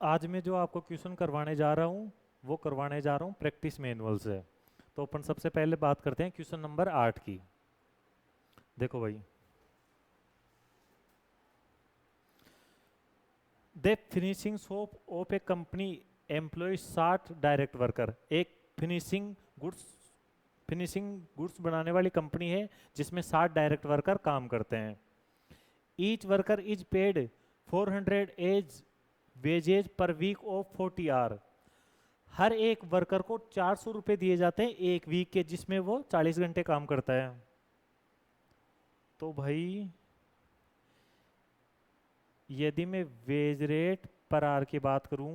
आज मैं जो आपको क्वेश्चन करवाने जा रहा हूँ वो करवाने जा रहा हूँ प्रैक्टिस मैनुअल से। तो अपन सबसे पहले बात करते हैं क्वेश्चन नंबर 8 की। देखो भाई, the finishing shop of a company employ 60 direct worker. एक फिनिशिंग गुड्स फिनिशिंग गुड्स बनाने वाली कंपनी है जिसमें 60 डायरेक्ट वर्कर काम करते हैं। Each worker is paid 400 as wages per week of 40 hour. हर एक वर्कर को 400 रुपए दिए जाते हैं एक वीक के, जिसमें वो 40 घंटे काम करता है। तो भाई यदि मैं वेज रेट पर आवर की बात करूं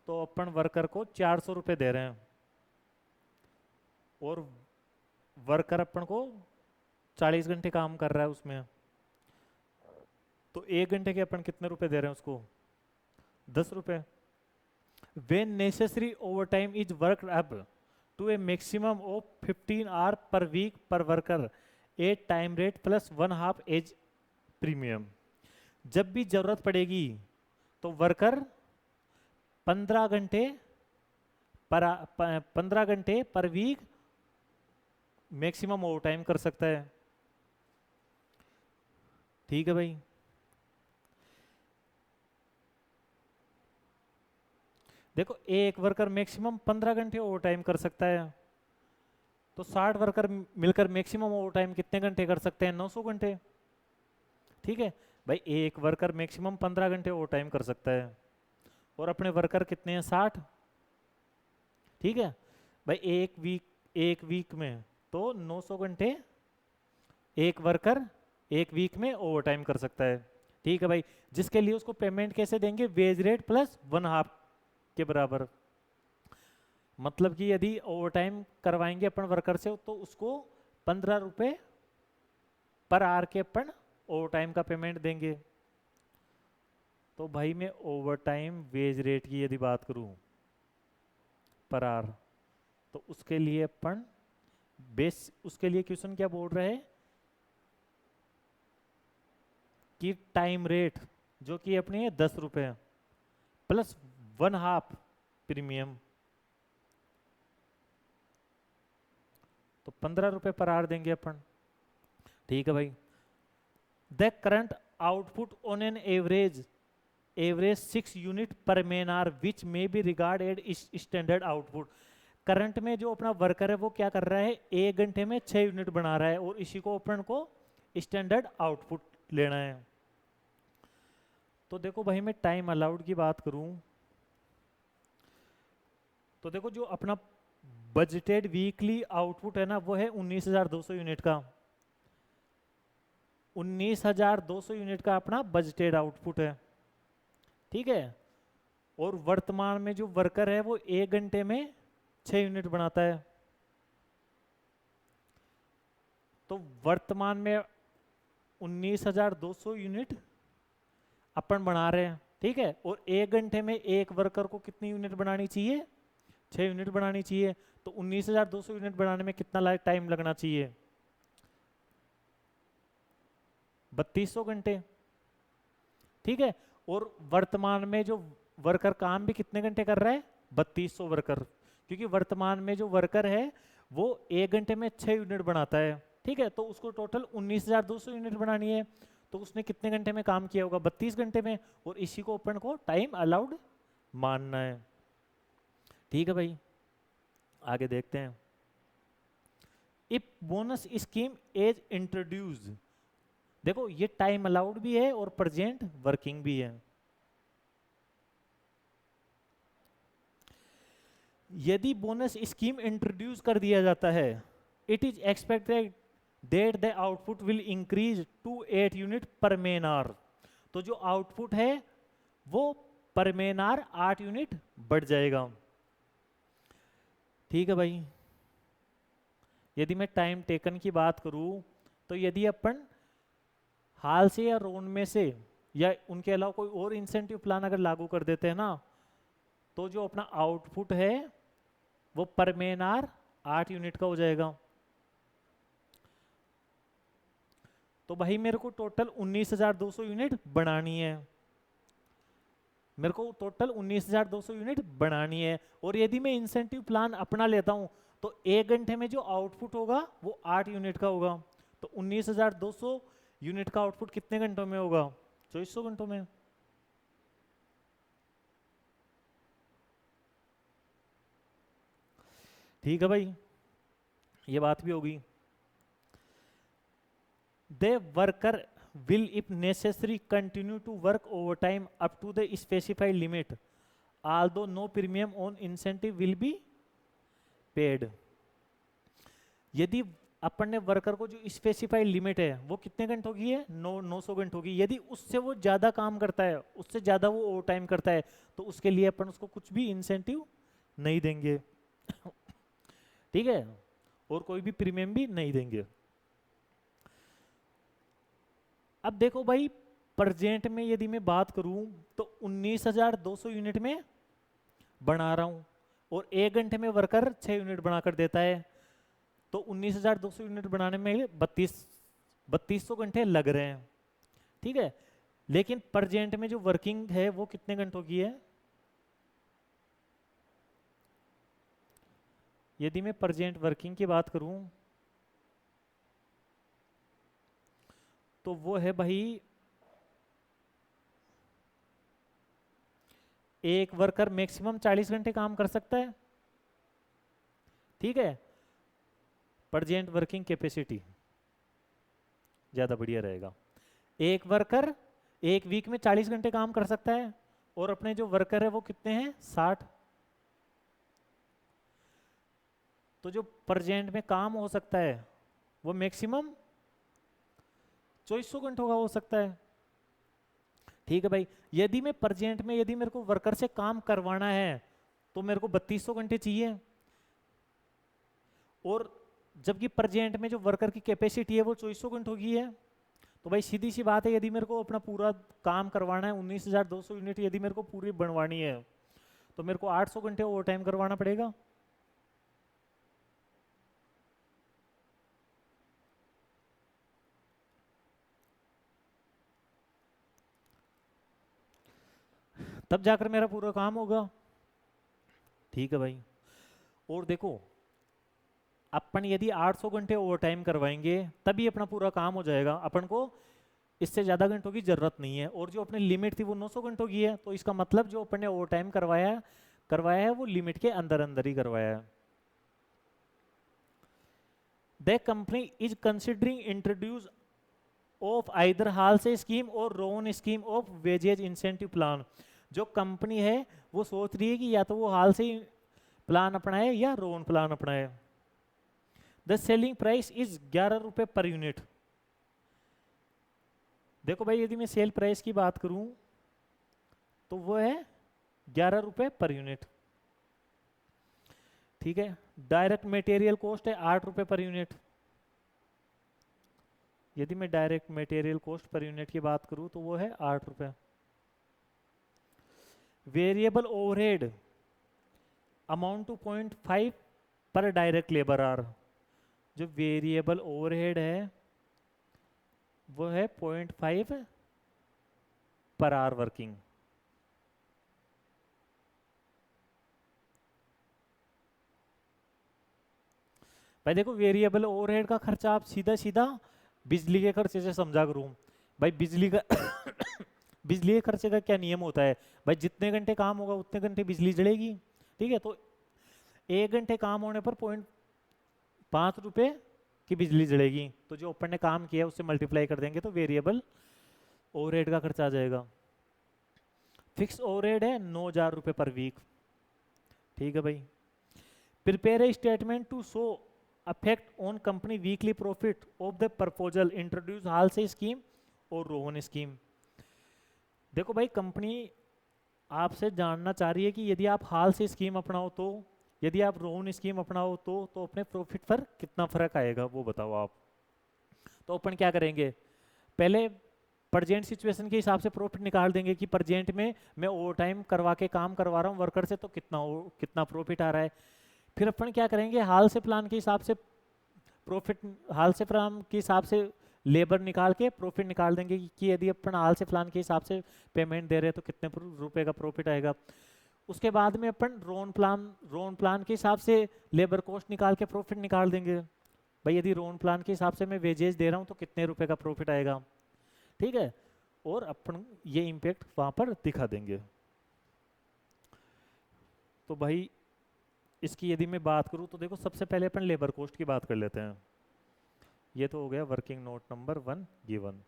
तो अपन वर्कर को 400 रुपए दे रहे हैं और वर्कर अपन को 40 घंटे काम कर रहा है उसमें। तो एक घंटे के अपन कितने रुपए दे रहे हैं उसको? 10 रुपए। when necessary overtime is worked up to a maximum of 15 hour per week per worker at time rate plus 1/2 age premium। जब भी जरूरत पड़ेगी तो वर्कर 15 घंटे 15 घंटे पर वीक मैक्सिमम ओवर टाइम कर सकता है। ठीक है भाई। देखो, एक वर्कर मैक्सिमम 15 घंटे ओवर टाइम कर सकता है, तो 60 वर्कर मिलकर मैक्सिमम ओवर टाइम कितने घंटे कर सकते हैं? 900 घंटे। ठीक है भाई, एक वर्कर मैक्सिमम 15 घंटे ओवर टाइम कर सकता है और अपने वर्कर कितने हैं? 60। ठीक है भाई, एक वीक में तो 900 घंटे एक वर्कर एक वीक में ओवर टाइम कर सकता है। ठीक है भाई, जिसके लिए उसको पेमेंट कैसे देंगे? वेज रेट प्लस 1/2 के बराबर। मतलब कि यदि ओवर टाइम करवाएंगे अपन वर्कर से तो उसको 15 रुपए पर आवर के अपन ओवर टाइम का पेमेंट देंगे। तो भाई मैं ओवर टाइम वेज रेट की यदि बात करूं पर आवर, तो उसके लिए अपन उसके लिए क्वेश्चन क्या बोल रहे हैं कि टाइम रेट जो कि अपनी है 10 रुपए प्लस 1/2 प्रीमियम, तो 15 रुपए पर आवर देंगे अपन। ठीक है भाई। The current output on an average 6 unit per man hour which may be regarded standard output. Current में जो अपना वर्कर है वो क्या कर रहा है? एक घंटे में 6 यूनिट बना रहा है और इसी को अपन को स्टैंडर्ड आउटपुट लेना है। तो देखो भाई, मैं टाइम अलाउड की बात करूं तो देखो, जो अपना बजटेड वीकली आउटपुट है ना वो है 19,200 यूनिट का। 19,200 यूनिट का अपना बजटेड आउटपुट है। ठीक है, और वर्तमान में जो वर्कर है वो एक घंटे में 6 यूनिट बनाता है। तो वर्तमान में 19,200 यूनिट अपन बना रहे हैं। ठीक है, और एक घंटे में एक वर्कर को कितनी यूनिट बनानी चाहिए? 6 यूनिट बनानी चाहिए। तो 19,200 यूनिट बनाने में कितना टाइम लगना चाहिए? 3200 घंटे। ठीक है, और वर्तमान में जो वर्कर काम भी कितने घंटे कर रहा है? 3200 वर्कर, क्योंकि वर्तमान में जो वर्कर है वो एक घंटे में 6 यूनिट बनाता है। ठीक है, तो उसको टोटल 19,200 यूनिट बनानी है, तो उसने कितने घंटे में काम किया होगा? 32 घंटे में, और इसी को अपन को टाइम अलाउड मानना है। ठीक है भाई, आगे देखते हैं। If bonus scheme as introduce, देखो ये टाइम अलाउड भी है और प्रेजेंट वर्किंग भी है। यदि बोनस स्कीम इंट्रोड्यूस कर दिया जाता है, it is expected that the output will increase to 8 unit per man hour. तो जो आउटपुट है वो पर मैन आवर 8 यूनिट बढ़ जाएगा। ठीक है भाई, यदि मैं टाइम टेकन की बात करूं तो यदि अपन हाल से या रोन में से या उनके अलावा कोई और इंसेंटिव प्लान अगर लागू कर देते हैं ना, तो जो अपना आउटपुट है वो पर मैन आवर 8 यूनिट का हो जाएगा। तो भाई मेरे को टोटल 19,200 यूनिट बनानी है। मेरे को टोटल 19,200 यूनिट बनानी है। और यदि मैं इंसेंटिव प्लान अपना लेता हूं तो 1 घंटे में जो आउटपुट होगा वो 8 यूनिट का होगा। तो 19,200 यूनिट का आउटपुट कितने घंटों में होगा? 2400 घंटों में। ठीक है भाई, ये बात भी होगी। The worker will if necessary continue to work overtime up to the specified limit, although no premium on incentive will be paid। यदि अपन ने वर्कर को जो स्पेसिफाइड लिमिट है वो कितने घंटों की है? 900 घंटों की। यदि उससे वो ज्यादा काम करता है, उससे ज्यादा वो ओवर टाइम करता है, तो उसके लिए अपन उसको कुछ भी इंसेंटिव नहीं देंगे। ठीक है, और कोई भी प्रीमियम भी नहीं देंगे। अब देखो भाई, प्रेजेंट में यदि मैं बात करूं तो 19,200 यूनिट में बना रहा हूं और 1 घंटे में वर्कर 6 यूनिट बनाकर देता है, तो 19,200 यूनिट बनाने में 3200 घंटे लग रहे हैं। ठीक है, लेकिन प्रेजेंट में जो वर्किंग है वो कितने घंटों की है? यदि मैं प्रेजेंट वर्किंग की बात करूं तो वो है भाई, एक वर्कर मैक्सिमम 40 घंटे काम कर सकता है। ठीक है, प्रेजेंट वर्किंग कैपेसिटी ज्यादा बढ़िया रहेगा। एक वर्कर एक वीक में 40 घंटे काम कर सकता है और अपने जो वर्कर है वो कितने हैं? 60। तो जो प्रेजेंट में काम हो सकता है वो मैक्सिमम 2400 घंटों का हो सकता है। ठीक है भाई, यदि मैं प्रेजेंट में यदि मेरे को वर्कर से काम करवाना है तो मेरे को 3200 घंटे चाहिए, और जबकि प्रेजेंट में जो वर्कर की कैपेसिटी है वो 2400 घंटों की है। तो भाई सीधी सी बात है, यदि मेरे को अपना पूरा काम करवाना है 19,200 यूनिट यदि मेरे को पूरी बनवानी है तो मेरे को 800 घंटे ओवर टाइम करवाना पड़ेगा। तब जाकर मेरा पूरा काम होगा। ठीक है भाई, और देखो अपन यदि 800 घंटे ओवर टाइम करवाएंगे तभी अपना पूरा काम हो जाएगा, अपन को इससे ज़्यादा घंटों की ज़रूरत नहीं है। और जो अपनी लिमिट थी वो 900 घंटों की है, तो इसका मतलब जो अपन ने ओवर टाइम करवाया है वो लिमिट के अंदर अंदर ही करवाया है। The company is considering introduce of either Halsey scheme or Rowan scheme of wages incentive plan. जो कंपनी है वो सोच रही है कि या तो वो हाल से प्लान अपनाए या रोन प्लान अपनाए। द सेलिंग प्राइस इज 11 रुपए पर यूनिट। देखो भाई, यदि मैं सेल प्राइस की बात करूं तो वो है 11 रुपए पर यूनिट। ठीक है, डायरेक्ट मटेरियल कॉस्ट है 8 रुपए पर यूनिट। यदि मैं direct material cost per unit की बात करूं तो वो है 8 रुपए। वेरिएबल ओवरहेड अमाउंट टू 0.5 पर डायरेक्ट लेबर आवर। जो वेरिएबल ओवरहेड है वो है 0.5 पर आवर वर्किंग। भाई देखो, वेरिएबल ओवरहेड का खर्चा आप सीधा सीधा बिजली के खर्चे से समझा करूं। भाई बिजली का बिजली के खर्चे का क्या नियम होता है? भाई जितने घंटे काम होगा उतने घंटे बिजली जलेगी। ठीक है, तो 1 घंटे काम होने पर 0.5 रुपए की बिजली जलेगी। तो जो अपन ने काम किया उससे मल्टीप्लाई कर देंगे तो वेरिएबल ओवरहेड का खर्चा आ जाएगा। फिक्स ओवरहेड है 9,000 रुपए पर वीक। ठीक है भाई, prepare a statement to show affect on company weekly profit of the proposal introduce Halsey scheme और रोहन स्कीम। देखो भाई, कंपनी आपसे जानना चाह रही है कि यदि आप हाल से स्कीम अपनाओ तो, यदि आप रोहन स्कीम अपनाओ तो अपने प्रॉफिट पर कितना फर्क आएगा वो बताओ आप। तो अपन क्या करेंगे, पहले प्रेजेंट सिचुएशन के हिसाब से प्रॉफिट निकाल देंगे कि प्रेजेंट में मैं ओवर टाइम करवा के काम करवा रहा हूँ वर्कर से, तो कितना प्रॉफिट आ रहा है। फिर अपन क्या करेंगे, हाल से प्लान के हिसाब से प्रॉफिट, हाल से प्लान के हिसाब से लेबर निकाल के प्रॉफिट निकाल देंगे कि यदि अपन हाल से प्लान के हिसाब से पेमेंट दे रहे हैं तो कितने रुपए का प्रॉफिट आएगा। उसके बाद में अपन रोन प्लान के हिसाब से लेबर कॉस्ट निकाल के प्रॉफिट निकाल देंगे। भाई यदि रोन प्लान के हिसाब से मैं वेजेज दे रहा हूँ तो कितने रुपए का प्रॉफिट आएगा, ठीक है। और अपन ये इम्पैक्ट वहां पर दिखा देंगे। तो भाई इसकी यदि मैं बात करूँ तो देखो सबसे पहले अपन लेबर कॉस्ट की बात कर लेते हैं। ये तो हो गया वर्किंग नोट नंबर 1 गिवन।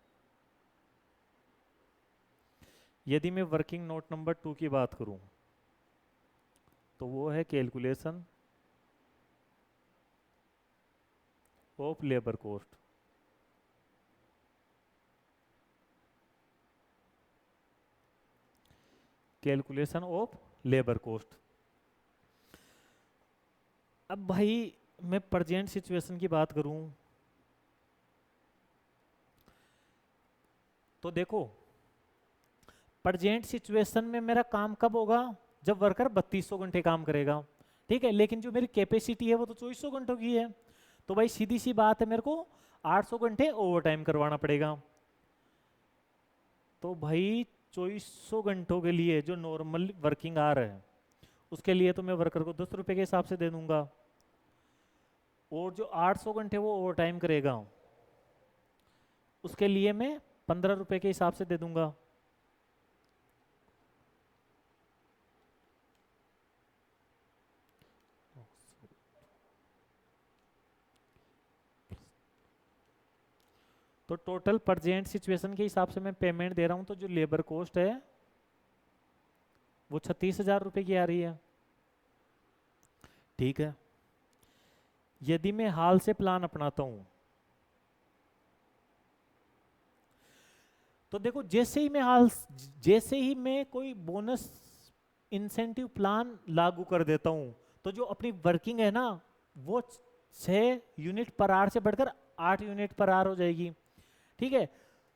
यदि मैं वर्किंग नोट नंबर 2 की बात करूं तो वो है calculation of labour cost. Calculation of labour cost. अब भाई मैं प्रेजेंट सिचुएशन की बात करूं तो देखो प्रेजेंट सिचुएशन में मेरा काम कब होगा, जब वर्कर 3200 घंटे काम करेगा, ठीक है। लेकिन जो मेरी कैपेसिटी है वो तो 2400 घंटों की है। तो भाई सीधी सी बात है, मेरे को 800 घंटे ओवर टाइम करवाना पड़ेगा। तो भाई 2400 घंटों के लिए जो नॉर्मल वर्किंग आवर है उसके लिए तो मैं वर्कर को 10 रुपए के हिसाब से दे दूंगा। और जो 800 घंटे वो ओवर टाइम करेगा उसके लिए मैं 15 रुपए के हिसाब से दे दूंगा। तो टोटल प्रेजेंट सिचुएशन के हिसाब से मैं पेमेंट दे रहा हूं तो जो लेबर कॉस्ट है वो 36,000 रुपए की आ रही है, ठीक है। यदि मैं हाल से प्लान अपनाता हूं तो देखो जैसे ही मैं कोई बोनस इंसेंटिव प्लान लागू कर देता हूं तो जो अपनी वर्किंग है ना वो 6 यूनिट पर आवर से बढ़कर 8 यूनिट पर आवर हो जाएगी, ठीक है।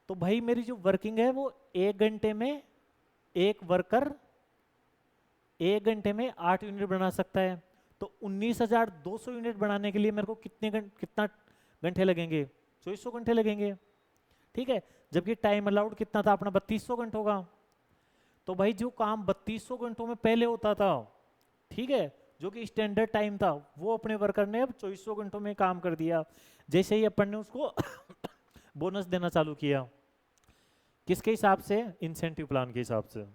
तो भाई मेरी जो वर्किंग है वो 1 घंटे में एक वर्कर 1 घंटे में 8 यूनिट बना सकता है। तो 19,200 यूनिट बनाने के लिए मेरे को कितना घंटे लगेंगे, 2400 घंटे लगेंगे, ठीक है। जबकि टाइम अलाउड कितना था अपना 3200 घंटों का। तो भाई जो काम 3200 घंटों में पहले होता था, ठीक है, जो कि स्टैंडर्ड टाइम था, वो अपने वर्कर ने अब 2400 घंटों में काम कर दिया जैसे ही अपन ने उसको बोनस देना चालू किया। किसके हिसाब से, इंसेंटिव प्लान के हिसाब से।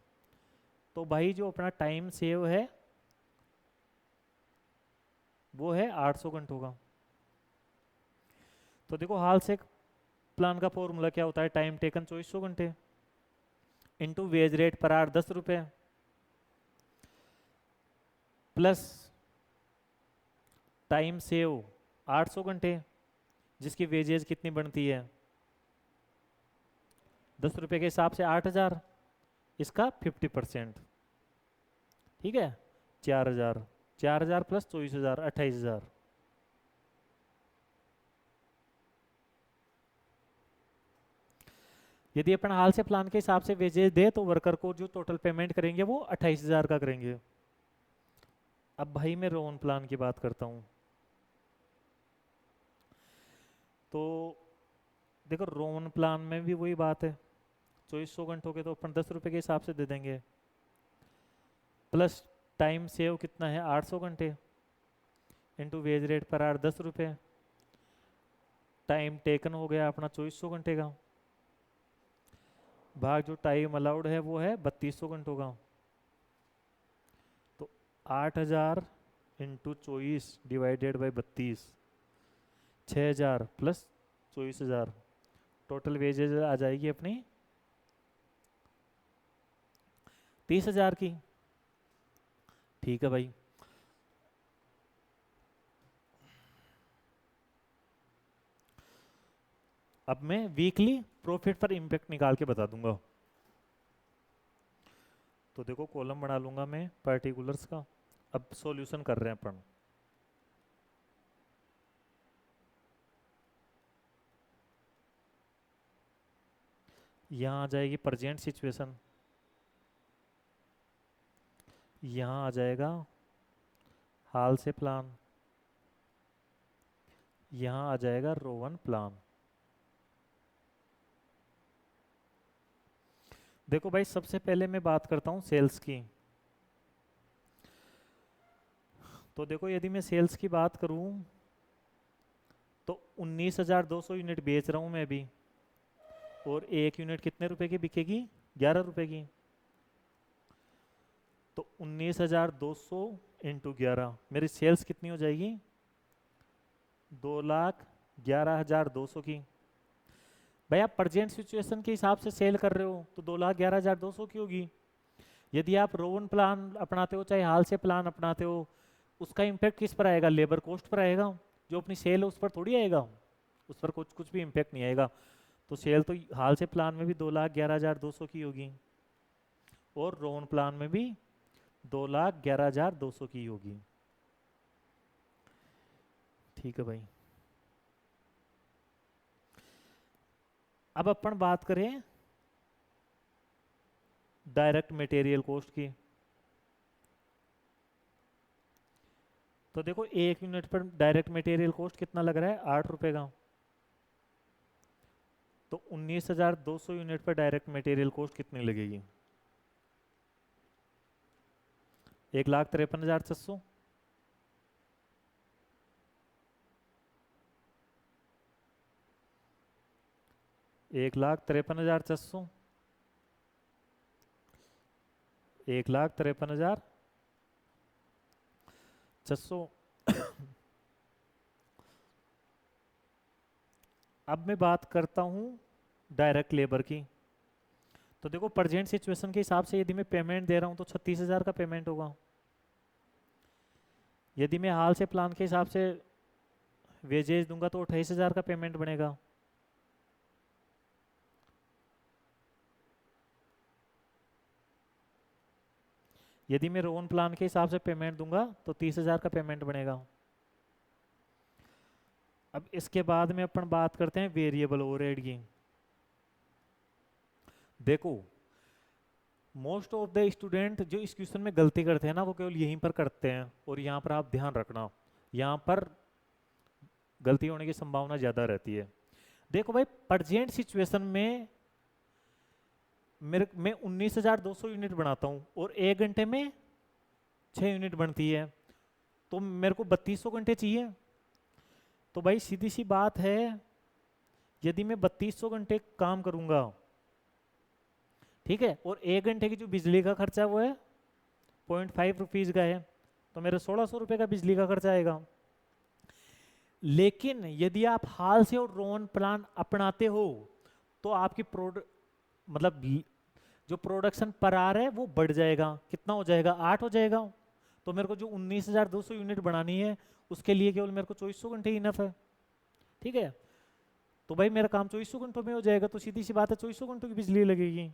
तो भाई जो अपना टाइम सेव है वो है 800 घंटों का। तो देखो हाल से प्लान का फॉर्मूला क्या होता है, टाइम टेकन 2400 घंटे into veg rate per our 10 रुपए प्लस टाइम सेव 800 घंटे जिसकी वेजेज कितनी बनती है 10 रुपए के हिसाब से 8,000, इसका 50%, ठीक है। 4,000 प्लस 24,000 28,000। यदि अपन हाल से प्लान के हिसाब से वेजेज दे तो वर्कर को जो टोटल पेमेंट करेंगे वो 28,000 का करेंगे। अब भाई मैं रोन प्लान की बात करता हूं तो देखो रोन प्लान में भी वही बात है, 2400 घंटों के तो अपन 10 रुपए के हिसाब से दे देंगे प्लस टाइम सेव कितना है 800 घंटे into veg rate per our 10 रुपए, टाइम टेकन हो गया अपना 2400 घंटे का, भाग जो टाइम अलाउड है वो है 3200 घंटों का। तो 8,000 into 24 divided by 32, 6,000 plus 24,000, total wages आ जाएगी अपनी 30,000 की, ठीक है भाई। अब मैं वीकली प्रॉफिट पर इंपैक्ट निकाल के बता दूंगा। तो देखो कॉलम बना लूंगा मैं पर्टिकुलर्स का। अब सॉल्यूशन कर रहे हैं अपन। यहाँ आ जाएगी प्रेजेंट सिचुएशन, यहाँ आ जाएगा हाल से प्लान, यहाँ आ जाएगा रोवन प्लान। देखो भाई, सबसे पहले मैं बात करता हूँ सेल्स की। तो देखो, यदि मैं सेल्स की बात करूँ तो 19,200 यूनिट बेच रहा हूँ मैं अभी, और एक यूनिट कितने रुपए की बिकेगी? 11 रुपए की। तो 19,200 इंटू 11, मेरी सेल्स कितनी हो जाएगी? 2,11,200 की। भाई आप प्रजेंट सिचुएशन के हिसाब से सेल कर रहे हो तो 2,11,200 की होगी। यदि आप रोवन प्लान अपनाते हो, चाहे हाल से प्लान अपनाते हो, उसका इम्पैक्ट किस पर आएगा? लेबर कॉस्ट पर आएगा। जो अपनी सेल है उस पर थोड़ी आएगा, उस पर कुछ कुछ भी इम्पैक्ट नहीं आएगा। तो सेल तो हाल से प्लान में भी 2,11,200 की होगी, और रोवन प्लान में भी 2,11,200 की होगी। ठीक है भाई। अब अपन बात करें डायरेक्ट मटेरियल कॉस्ट की। तो देखो, एक यूनिट पर डायरेक्ट मटेरियल कॉस्ट कितना लग रहा है? 8 रुपए का। तो 19,200 यूनिट पर डायरेक्ट मटेरियल कॉस्ट कितनी लगेगी? 1,53,600। 1,53,600। 1,53,600। अब मैं बात करता हूँ डायरेक्ट लेबर की। तो देखो, प्रजेंट सिचुएशन के हिसाब से यदि मैं पेमेंट दे रहा हूँ तो 36,000 का पेमेंट होगा। यदि मैं हाल से प्लान के हिसाब से वेजेज दूंगा तो 28,000 का पेमेंट बनेगा। यदि मैं रोन प्लान के हिसाब से पेमेंट दूंगा तो 30,000 का पेमेंट बनेगा। अब इसके बाद में अपन बात करते हैं वेरिएबल ओवरहेड की। देखो, मोस्ट ऑफ द स्टूडेंट जो इस क्वेश्चन में गलती करते हैं ना, वो केवल यहीं पर करते हैं, और यहाँ पर आप ध्यान रखना, यहाँ पर गलती होने की संभावना ज़्यादा रहती है। देखो भाई, प्रजेंट सिचुएशन में मैं 19,200 यूनिट बनाता हूँ और 1 घंटे में 6 यूनिट बनती है, तो मेरे को 3200 घंटे चाहिए। तो भाई सीधी सी बात है, यदि मैं 3200 घंटे काम करूंगा, ठीक है, और 1 घंटे की जो बिजली का खर्चा है वो है 0.5 रुपीज़ का है, तो मेरे 1,600 रुपये का बिजली का खर्चा आएगा। लेकिन यदि आप हाल से और रोन प्लान अपनाते हो तो आपकी मतलब जो प्रोडक्शन पर आर है वो बढ़ जाएगा। कितना हो जाएगा? 8 हो जाएगा। तो मेरे को जो 19,200 यूनिट बनानी है उसके लिए केवल मेरे को 2400 घंटे इनफ है। ठीक है, तो भाई मेरा काम 2400 घंटों में हो जाएगा, तो सीधी सी बात है 2400 घंटों की बिजली लगेगी।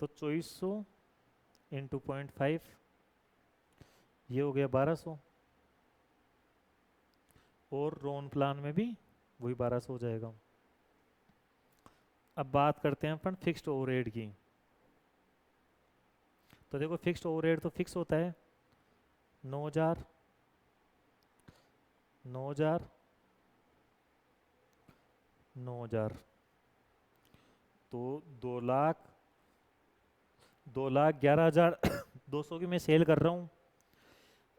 तो 2400 इंटू 0.5, ये हो गया 1200, और रोन प्लान में भी वही 1200 हो जाएगा। अब बात करते हैं अपन फिक्स्ड ओवरहेड की। तो देखो, फिक्स्ड ओवरहेड तो फिक्स होता है 9,000, 9,000, 9,000। तो 2,11,200 की मैं सेल कर रहा हूँ,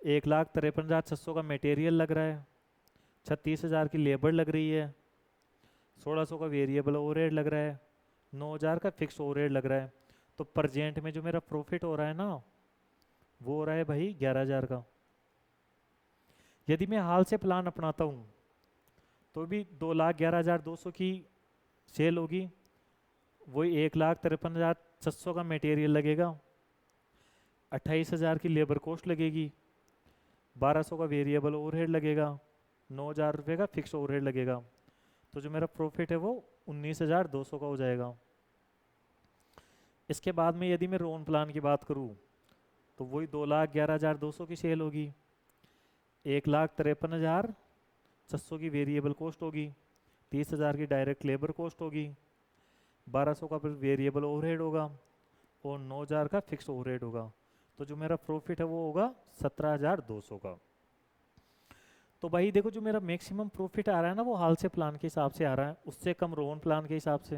1,53,600 का मटेरियल लग रहा है, 36,000 की लेबर लग रही है, 1,600 का वेरिएबल ओवरहेड लग रहा है, 9,000 का फिक्स ओवरहेड लग रहा है। तो प्रजेंट में जो मेरा प्रॉफिट हो रहा है ना, वो हो रहा है भाई 11,000 का। यदि मैं हाल से प्लान अपनाता हूँ तो भी 2,11,200 की सेल होगी, वही 1,53,600 का मटेरियल लगेगा, 28,000 की लेबर कॉस्ट लगेगी, 1,200 का वेरिएबल ओवरहेड लगेगा, 9,000 रुपये का फिक्स ओवरहेड लगेगा। तो जो मेरा प्रॉफिट है वो 19,200 का हो जाएगा। इसके बाद में यदि मैं रोन प्लान की बात करूँ तो वही 2,11,200 की सेल होगी, 1,53,600 की वेरिएबल कॉस्ट होगी, 30,000 की डायरेक्ट लेबर कॉस्ट होगी, 1,200 का वेरिएबल ओवरहेड होगा, और 9,000 का फिक्स ओवरहेड होगा। तो जो मेरा प्रॉफिट है वो होगा 17,200 का। तो भाई देखो, जो मेरा मैक्सिमम प्रॉफिट आ रहा है ना, वो हाल से प्लान के हिसाब से आ रहा है, उससे कम रोन प्लान के हिसाब से,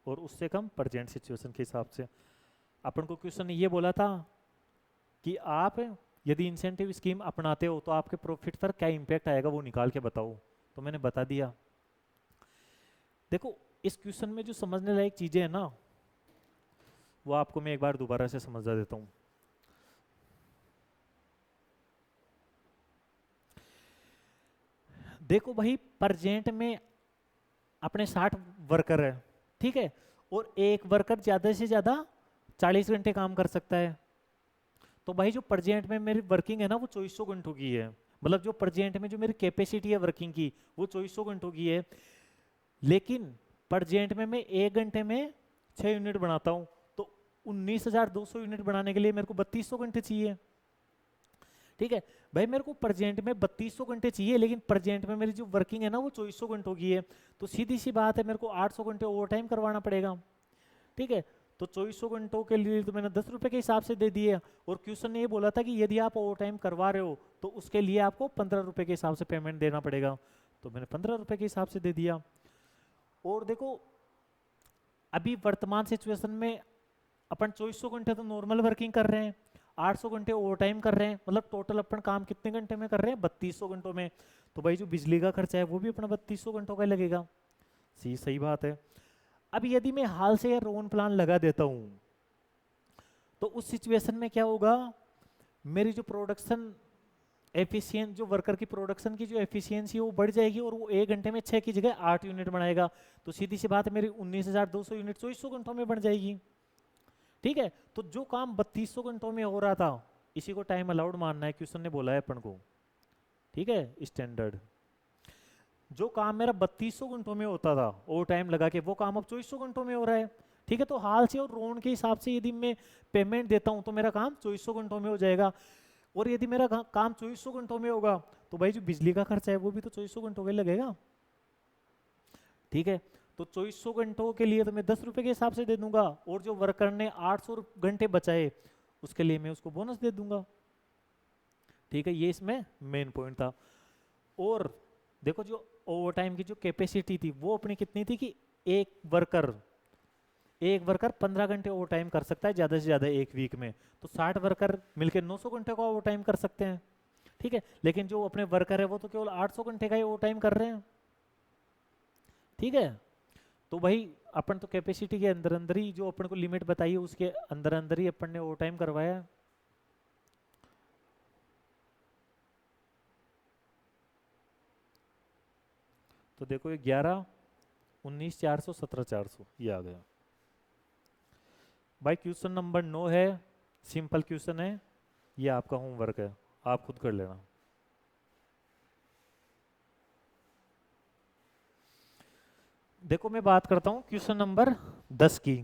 और उससे कम प्रेजेंट सिचुएशन के हिसाब से। अपन को क्वेश्चन ने ये बोला था कि आप यदि इंसेंटिव स्कीम अपनाते हो तो आपके प्रॉफिट पर क्या इम्पैक्ट आएगा वो निकाल के बताओ, तो मैंने बता दिया। देखो इस क्वेश्चन में जो समझने लायक चीजें हैं ना, वो आपको मैं एक बार दोबारा से समझा देता हूँ। देखो भाई प्रेजेंट में अपने 60 वर्कर है, ठीक है, और एक वर्कर ज्यादा से ज्यादा 40 घंटे काम कर सकता है। तो भाई जो प्रेजेंट में मेरी वर्किंग है ना वो 2400 घंटों की है, मतलब जो प्रेजेंट में जो मेरी कैपेसिटी है वर्किंग की वो 2400 घंटों की है। लेकिन प्रेजेंट में मैं 1 घंटे में 6 यूनिट बनाता हूँ, तो 19,200 यूनिट बनाने के लिए मेरे को 3200 घंटे चाहिए। ठीक है भाई, मेरे को प्रेजेंट में 3200 घंटे चाहिए, लेकिन प्रेजेंट में मेरी जो वर्किंग है ना वो 2400 घंटों की है, तो सीधी सी बात है मेरे को 800 घंटे ओवर टाइम करवाना पड़ेगा। ठीक है, तो 2400 घंटों के लिए तो मैंने 10 रुपए के हिसाब से दे दिए, और क्वेश्चन ने ये बोला था कि यदि आप ओवर टाइम करवा रहे हो तो उसके लिए आपको 15 रुपए के हिसाब से पेमेंट देना पड़ेगा, तो मैंने 15 रुपए के हिसाब से दे दिया। और देखो अभी वर्तमान सिचुएशन में अपन 2400 घंटे तो नॉर्मल वर्किंग कर रहे हैं, 800 घंटे ओवर टाइम कर रहे हैं, मतलब टोटल अपन काम कितने घंटे में कर रहे हैं, 3200 घंटों में। तो भाई जो बिजली का खर्चा है वो भी अपना 3200 घंटों का ही लगेगा। सही बात है। अब यदि मैं हाल से रोन प्लान लगा देता हूं तो उस सिचुएशन में क्या होगा, मेरी जो प्रोडक्शन एफिशिएंट, जो वर्कर की प्रोडक्शन की जो एफिशिएंसी है वो बढ़ जाएगी, और वो 1 घंटे में 6 की जगह 8 यूनिट बनाएगा, तो सीधी सी बात है मेरी 19,200 यूनिट 2400 घंटों में बन जाएगी। ठीक है, तो जो काम 3200 घंटों में हो रहा था इसी को टाइम अलाउड मानना है, क्वेश्चन ने बोला है अपन को। ठीक है, स्टैंडर्ड जो काम मेरा 3200 घंटों में होता था ओवर टाइम लगा के, वो काम अब 2400 घंटों में हो रहा है। ठीक है, तो हाल से और रोन के हिसाब से यदि मैं पेमेंट देता हूं तो मेरा काम 2400 घंटों में हो जाएगा, और यदि मेरा काम 2400 घंटों में होगा तो भाई जो बिजली का खर्चा है वो भी तो 2400 घंटों का लगेगा। ठीक है, तो 2400 घंटों के लिए तो मैं 10 रुपए के हिसाब से दे दूंगा, और जो वर्कर ने 800 घंटे बचाए उसके लिए मैं उसको बोनस दे दूंगा। ठीक है, ये इसमें मेन पॉइंट था। और देखो जो ओवर टाइम की जो कैपेसिटी थी वो अपनी कितनी थी कि एक वर्कर 15 घंटे ओवर टाइम कर सकता है ज्यादा से ज्यादा एक वीक में, तो 60 वर्कर मिलकर 900 घंटे का ओवर टाइम कर सकते हैं। ठीक है, लेकिन जो अपने वर्कर है वो तो केवल 800 घंटे का ही ओवर टाइम कर रहे हैं। ठीक है, तो भाई अपन तो कैपेसिटी के अंदर अंदर ही जो अपन को लिमिट बताई है उसके अंदर अंदर ही अपन ने ओवर टाइम करवाया है। तो देखो ये 11, 19, 400, 17, 400 ये आ गया। भाई क्वेश्चन नंबर 9 है, सिंपल क्वेश्चन है, ये आपका होमवर्क है, आप खुद कर लेना। देखो मैं बात करता हूँ क्वेश्चन नंबर 10 की।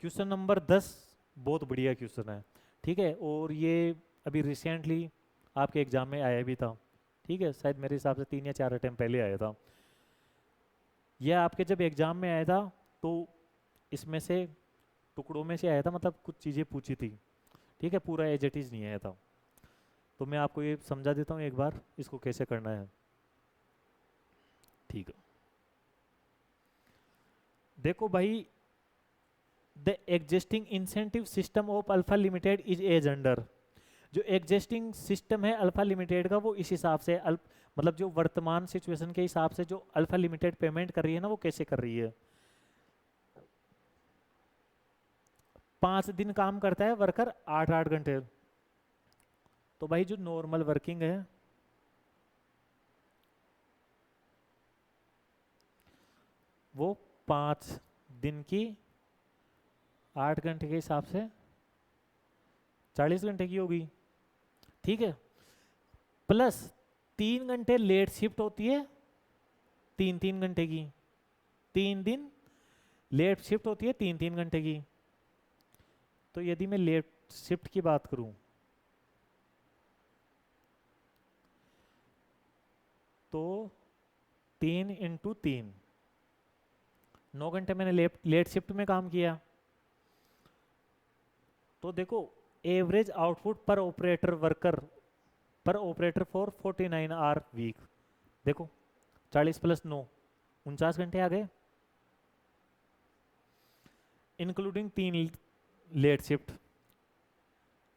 क्वेश्चन नंबर 10 बहुत बढ़िया क्वेश्चन है। ठीक है, और ये अभी रिसेंटली आपके एग्जाम में आया भी था। ठीक है, शायद मेरे हिसाब से 3 या 4 अटेम्प्ट पहले आया था। यह आपके जब एग्जाम में आया था तो इसमें से टुकड़ों में से आया था, मतलब कुछ चीज़ें पूछी थी। ठीक है, पूरा एज इट इज़ नहीं आया था, तो मैं आपको ये समझा देता हूँ एक बार इसको कैसे करना है। ठीक है, देखो भाई the existing incentive system of Alpha Limited is as under. जो एग्जिस्टिंग सिस्टम है अल्फा लिमिटेड का वो इस हिसाब से मतलब जो वर्तमान सिचुएशन के हिसाब से जो अल्फा लिमिटेड पेमेंट कर रही है ना वो कैसे कर रही है। 5 दिन काम करता है वर्कर 8-8 घंटे, तो भाई जो नॉर्मल वर्किंग है वो 5 दिन की 8 घंटे के हिसाब से 40 घंटे की होगी। ठीक है, प्लस 3 घंटे लेट शिफ्ट होती है, 3-3 घंटे की, 3 दिन लेट शिफ्ट होती है 3-3 घंटे की। तो यदि मैं लेट शिफ्ट की बात करूं तो 3 × 3 9 घंटे मैंने लेट शिफ्ट में काम किया, तो देखो एवरेज आउटपुट पर ऑपरेटर फॉर 49 आवर वीक, देखो 40 + 9 49 घंटे आ गए। इंक्लूडिंग 3 लेट शिफ्ट,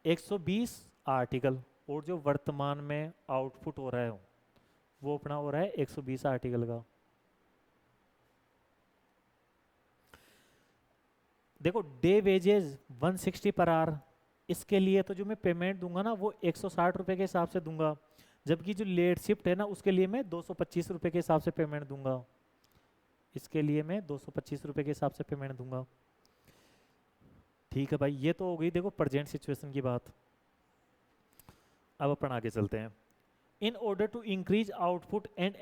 120 आर्टिकल, और जो वर्तमान में आउटपुट हो रहा है वो अपना हो रहा है 120 आर्टिकल का। देखो डे वेजेस 160 पर आवर, इसके लिए तो जो मैं पेमेंट दूंगा ना वो 160 रुपये के हिसाब से दूंगा, जबकि जो लेट शिफ्ट है ना उसके लिए मैं 225 रुपये के हिसाब से पेमेंट दूंगा, इसके लिए मैं 225 रुपये के हिसाब से पेमेंट दूंगा। ठीक है भाई, ये तो हो गई देखो प्रेजेंट सिचुएशन की बात। अब अपन आगे चलते हैं। In order to increase output and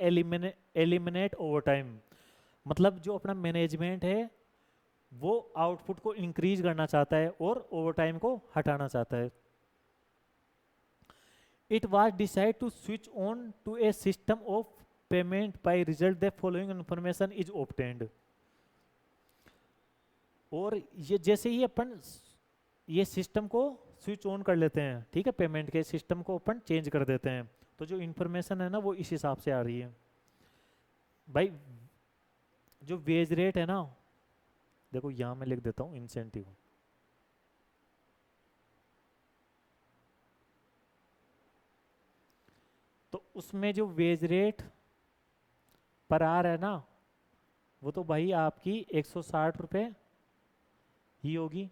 eliminate overtime, मतलब जो अपना मैनेजमेंट है वो आउटपुट को इंक्रीज करना चाहता है और ओवर टाइम को हटाना चाहता है। It was decide to switch on to a system of payment by result the following information is obtained. और ये जैसे ही अपन ये सिस्टम को स्विच ऑन कर लेते हैं, ठीक है, पेमेंट के सिस्टम को अपन चेंज कर देते हैं, तो जो इंफॉर्मेशन है ना वो इस हिसाब से आ रही है भाई। जो वेज रेट है ना, देखो यहां मैं लिख देता हूं इंसेंटिव, तो उसमें जो वेज रेट पर आर है ना वो तो भाई आपकी 160 रुपये ही होगी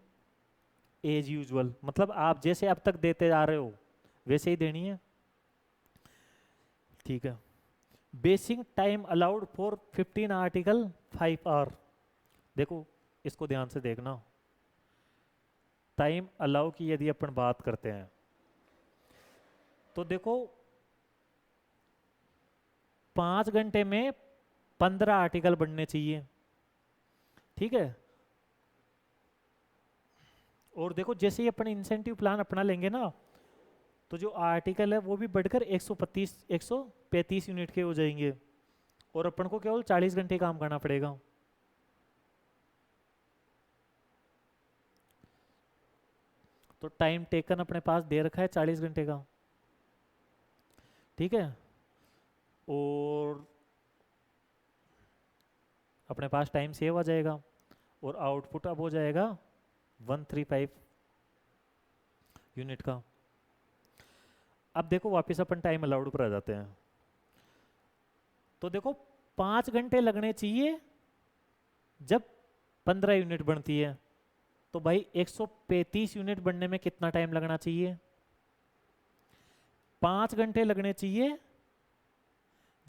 एज यूजुअल, मतलब आप जैसे अब तक देते आ रहे हो वैसे ही देनी है। ठीक है। Basic time allowed for 15 article 5 hour, देखो इसको ध्यान से देखना, टाइम अलाउ की यदि अपन बात करते हैं तो देखो 5 घंटे में 15 आर्टिकल बनने चाहिए, ठीक है। और देखो जैसे ही अपन इंसेंटिव प्लान अपना लेंगे ना तो जो आर्टिकल है वो भी बढ़कर 135 यूनिट के हो जाएंगे, और अपन को केवल 40 घंटे काम करना पड़ेगा। तो टाइम टेकन अपने पास दे रखा है 40 घंटे का, ठीक है। और अपने पास टाइम सेव आ जाएगा और आउटपुट अब हो जाएगा 135 यूनिट का। अब देखो वापस अपन टाइम अलाउड पर आ जाते हैं, तो देखो 5 घंटे लगने चाहिए जब 15 यूनिट बनती है, तो भाई 135 यूनिट बनने में कितना टाइम लगना चाहिए? 5 घंटे लगने चाहिए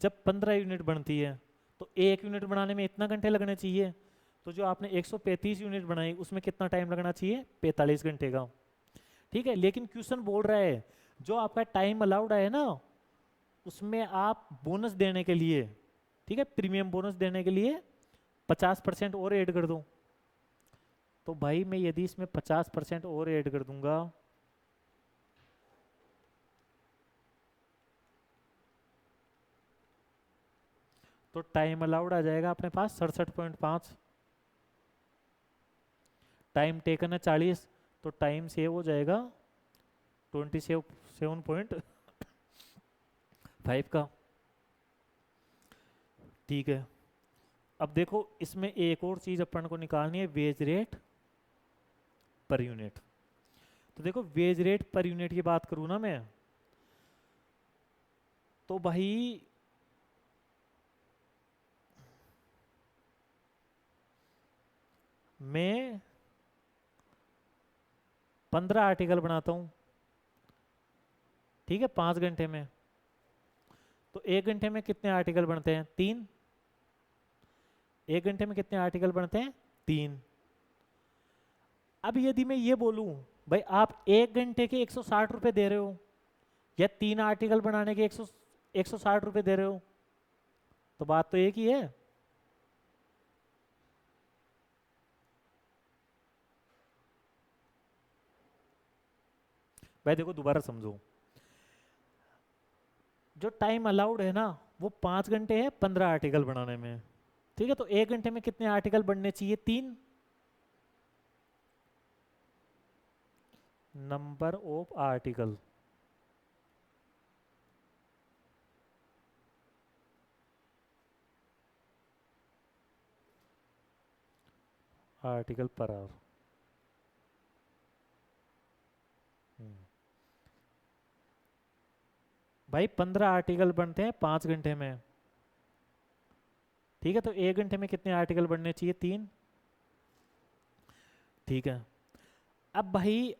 जब 15 यूनिट बनती है, तो 1 यूनिट बनाने में इतना घंटे लगने चाहिए, तो जो आपने 135 यूनिट बनाई उसमें कितना टाइम लगना चाहिए? 45 घंटे का, ठीक है। लेकिन क्वेश्चन बोल रहा है जो आपका टाइम अलाउड है ना उसमें आप बोनस देने के लिए, ठीक है, प्रीमियम बोनस देने के लिए 50% और ऐड कर दो, तो भाई मैं यदि इसमें 50% और ऐड कर दूंगा तो टाइम अलाउड आ जाएगा अपने पास 67.5, टाइम टेकन है 40, तो टाइम सेव हो जाएगा 27.5 का, ठीक है। अब देखो इसमें एक और चीज अपन को निकालनी है, वेज रेट पर यूनिट। तो देखो वेज रेट पर यूनिट की बात करूं ना मैं, तो भाई मैं 15 आर्टिकल बनाता हूं, ठीक है, 5 घंटे में, तो 1 घंटे में कितने आर्टिकल बनते हैं? 3। 1 घंटे में कितने आर्टिकल बनते हैं? 3। अब यदि मैं ये बोलूं भाई आप 1 घंटे के 160 रुपए दे रहे हो या 3 आर्टिकल बनाने के 160 रुपए दे रहे हो, तो बात तो एक ही है। भाई देखो दोबारा समझो, जो टाइम अलाउड है ना वो 5 घंटे है 15 आर्टिकल बनाने में, ठीक है। तो 1 घंटे में कितने आर्टिकल बनने चाहिए? 3। Number of article, article per hour. भाई 15 आर्टिकल बनते हैं 5 घंटे में, ठीक है, तो 1 घंटे में कितने आर्टिकल बनने चाहिए? 3। ठीक है, अब भाई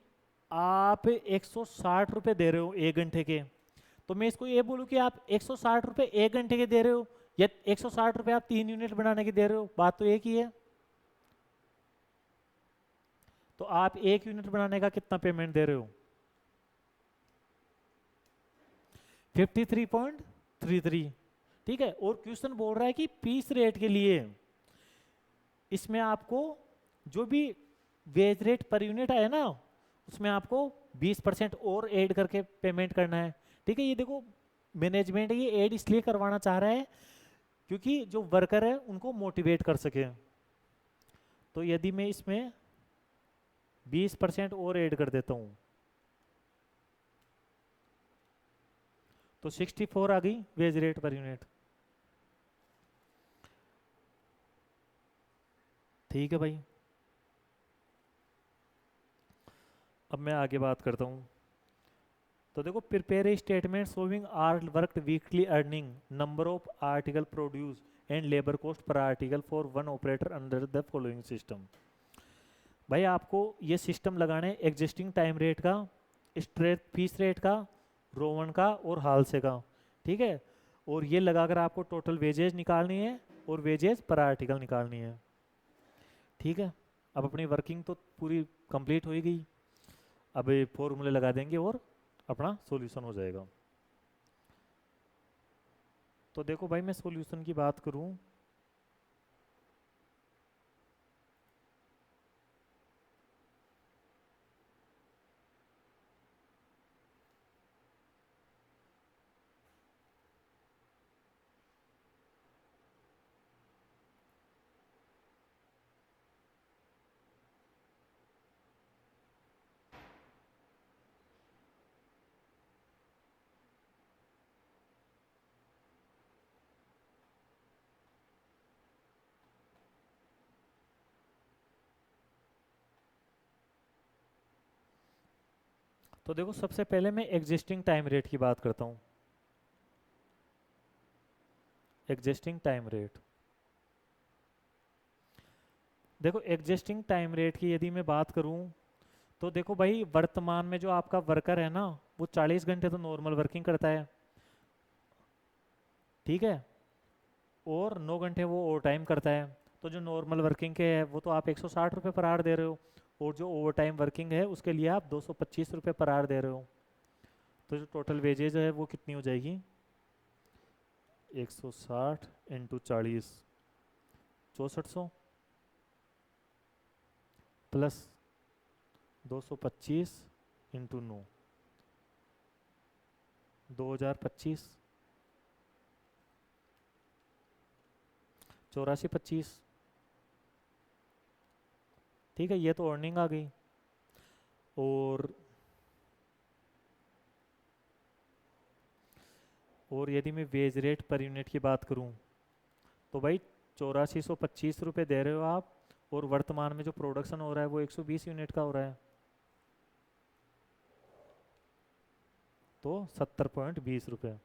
आप 160 रुपये दे रहे हो 1 घंटे के, तो मैं इसको ये बोलूँ कि आप 160 रुपये 1 घंटे के दे रहे हो या 160 रुपये आप 3 यूनिट बनाने के दे रहे हो, बात तो एक ही है। तो आप 1 यूनिट बनाने का कितना पेमेंट दे रहे हो? 53.33। ठीक है, और क्वेश्चन बोल रहा है कि पीस रेट के लिए इसमें आपको जो भी वेज रेट पर यूनिट आया ना, उसमें आपको 20% और ऐड करके पेमेंट करना है। ठीक है, ये देखो मैनेजमेंट ये ऐड इसलिए करवाना चाह रहा है क्योंकि जो वर्कर है उनको मोटिवेट कर सके। तो यदि मैं इसमें 20% और ऐड कर देता हूँ तो 64 आ गई वेज रेट पर यूनिट। ठीक है भाई, अब मैं आगे बात करता हूँ। तो देखो, prepare a statement showing are worked weekly earning, number of article produce and labour cost per article for one operator under the following system. भाई आपको ये सिस्टम लगाना है एग्जिस्टिंग टाइम रेट का, स्ट्रेट फीस रेट का, Rowan का और हाल से का। ठीक है, और ये लगाकर आपको टोटल वेजेज निकालनी है और वेजेज पर आर्टिकल निकालनी है। ठीक है, अब अपनी वर्किंग तो पूरी कंप्लीट हो ही गई, अब ये फॉर्मूले लगा देंगे और अपना सॉल्यूशन हो जाएगा। तो देखो भाई, मैं सॉल्यूशन की बात करूं तो देखो, सबसे पहले मैं एग्जिस्टिंग टाइम रेट की बात करता हूँ। एग्जिस्टिंग टाइम रेट, देखो एग्जिस्टिंग टाइम रेट की यदि मैं बात करूं तो देखो भाई, वर्तमान में जो आपका वर्कर है ना वो 40 घंटे तो नॉर्मल वर्किंग करता है। ठीक है, और 9 घंटे वो ओवर टाइम करता है। तो जो नॉर्मल वर्किंग के है वो तो आप 160 रुपये पर आवर दे रहे हो, और जो ओवर टाइम वर्किंग है उसके लिए आप 225 रुपये पर आवर दे रहे हो। तो जो टोटल वेजेज है वो कितनी हो जाएगी? 160 इंटू 40, 6400 प्लस 225 इंटू 9, 2025, 8425। ठीक है, ये तो अर्निंग आ गई। और यदि मैं वेज रेट पर यूनिट की बात करूं तो भाई 8425 रुपये दे रहे हो आप, और वर्तमान में जो प्रोडक्शन हो रहा है वो 120 यूनिट का हो रहा है, तो 70.20 रुपये।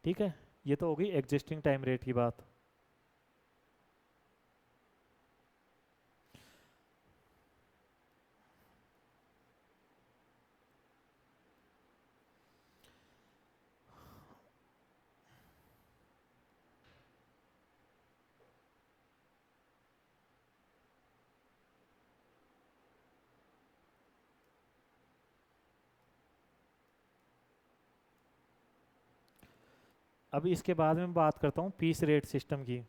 ठीक है, ये तो हो गई एग्जिस्टिंग टाइम रेट की बात। अब इसके बाद में बात करता हूँ पीस रेट सिस्टम की।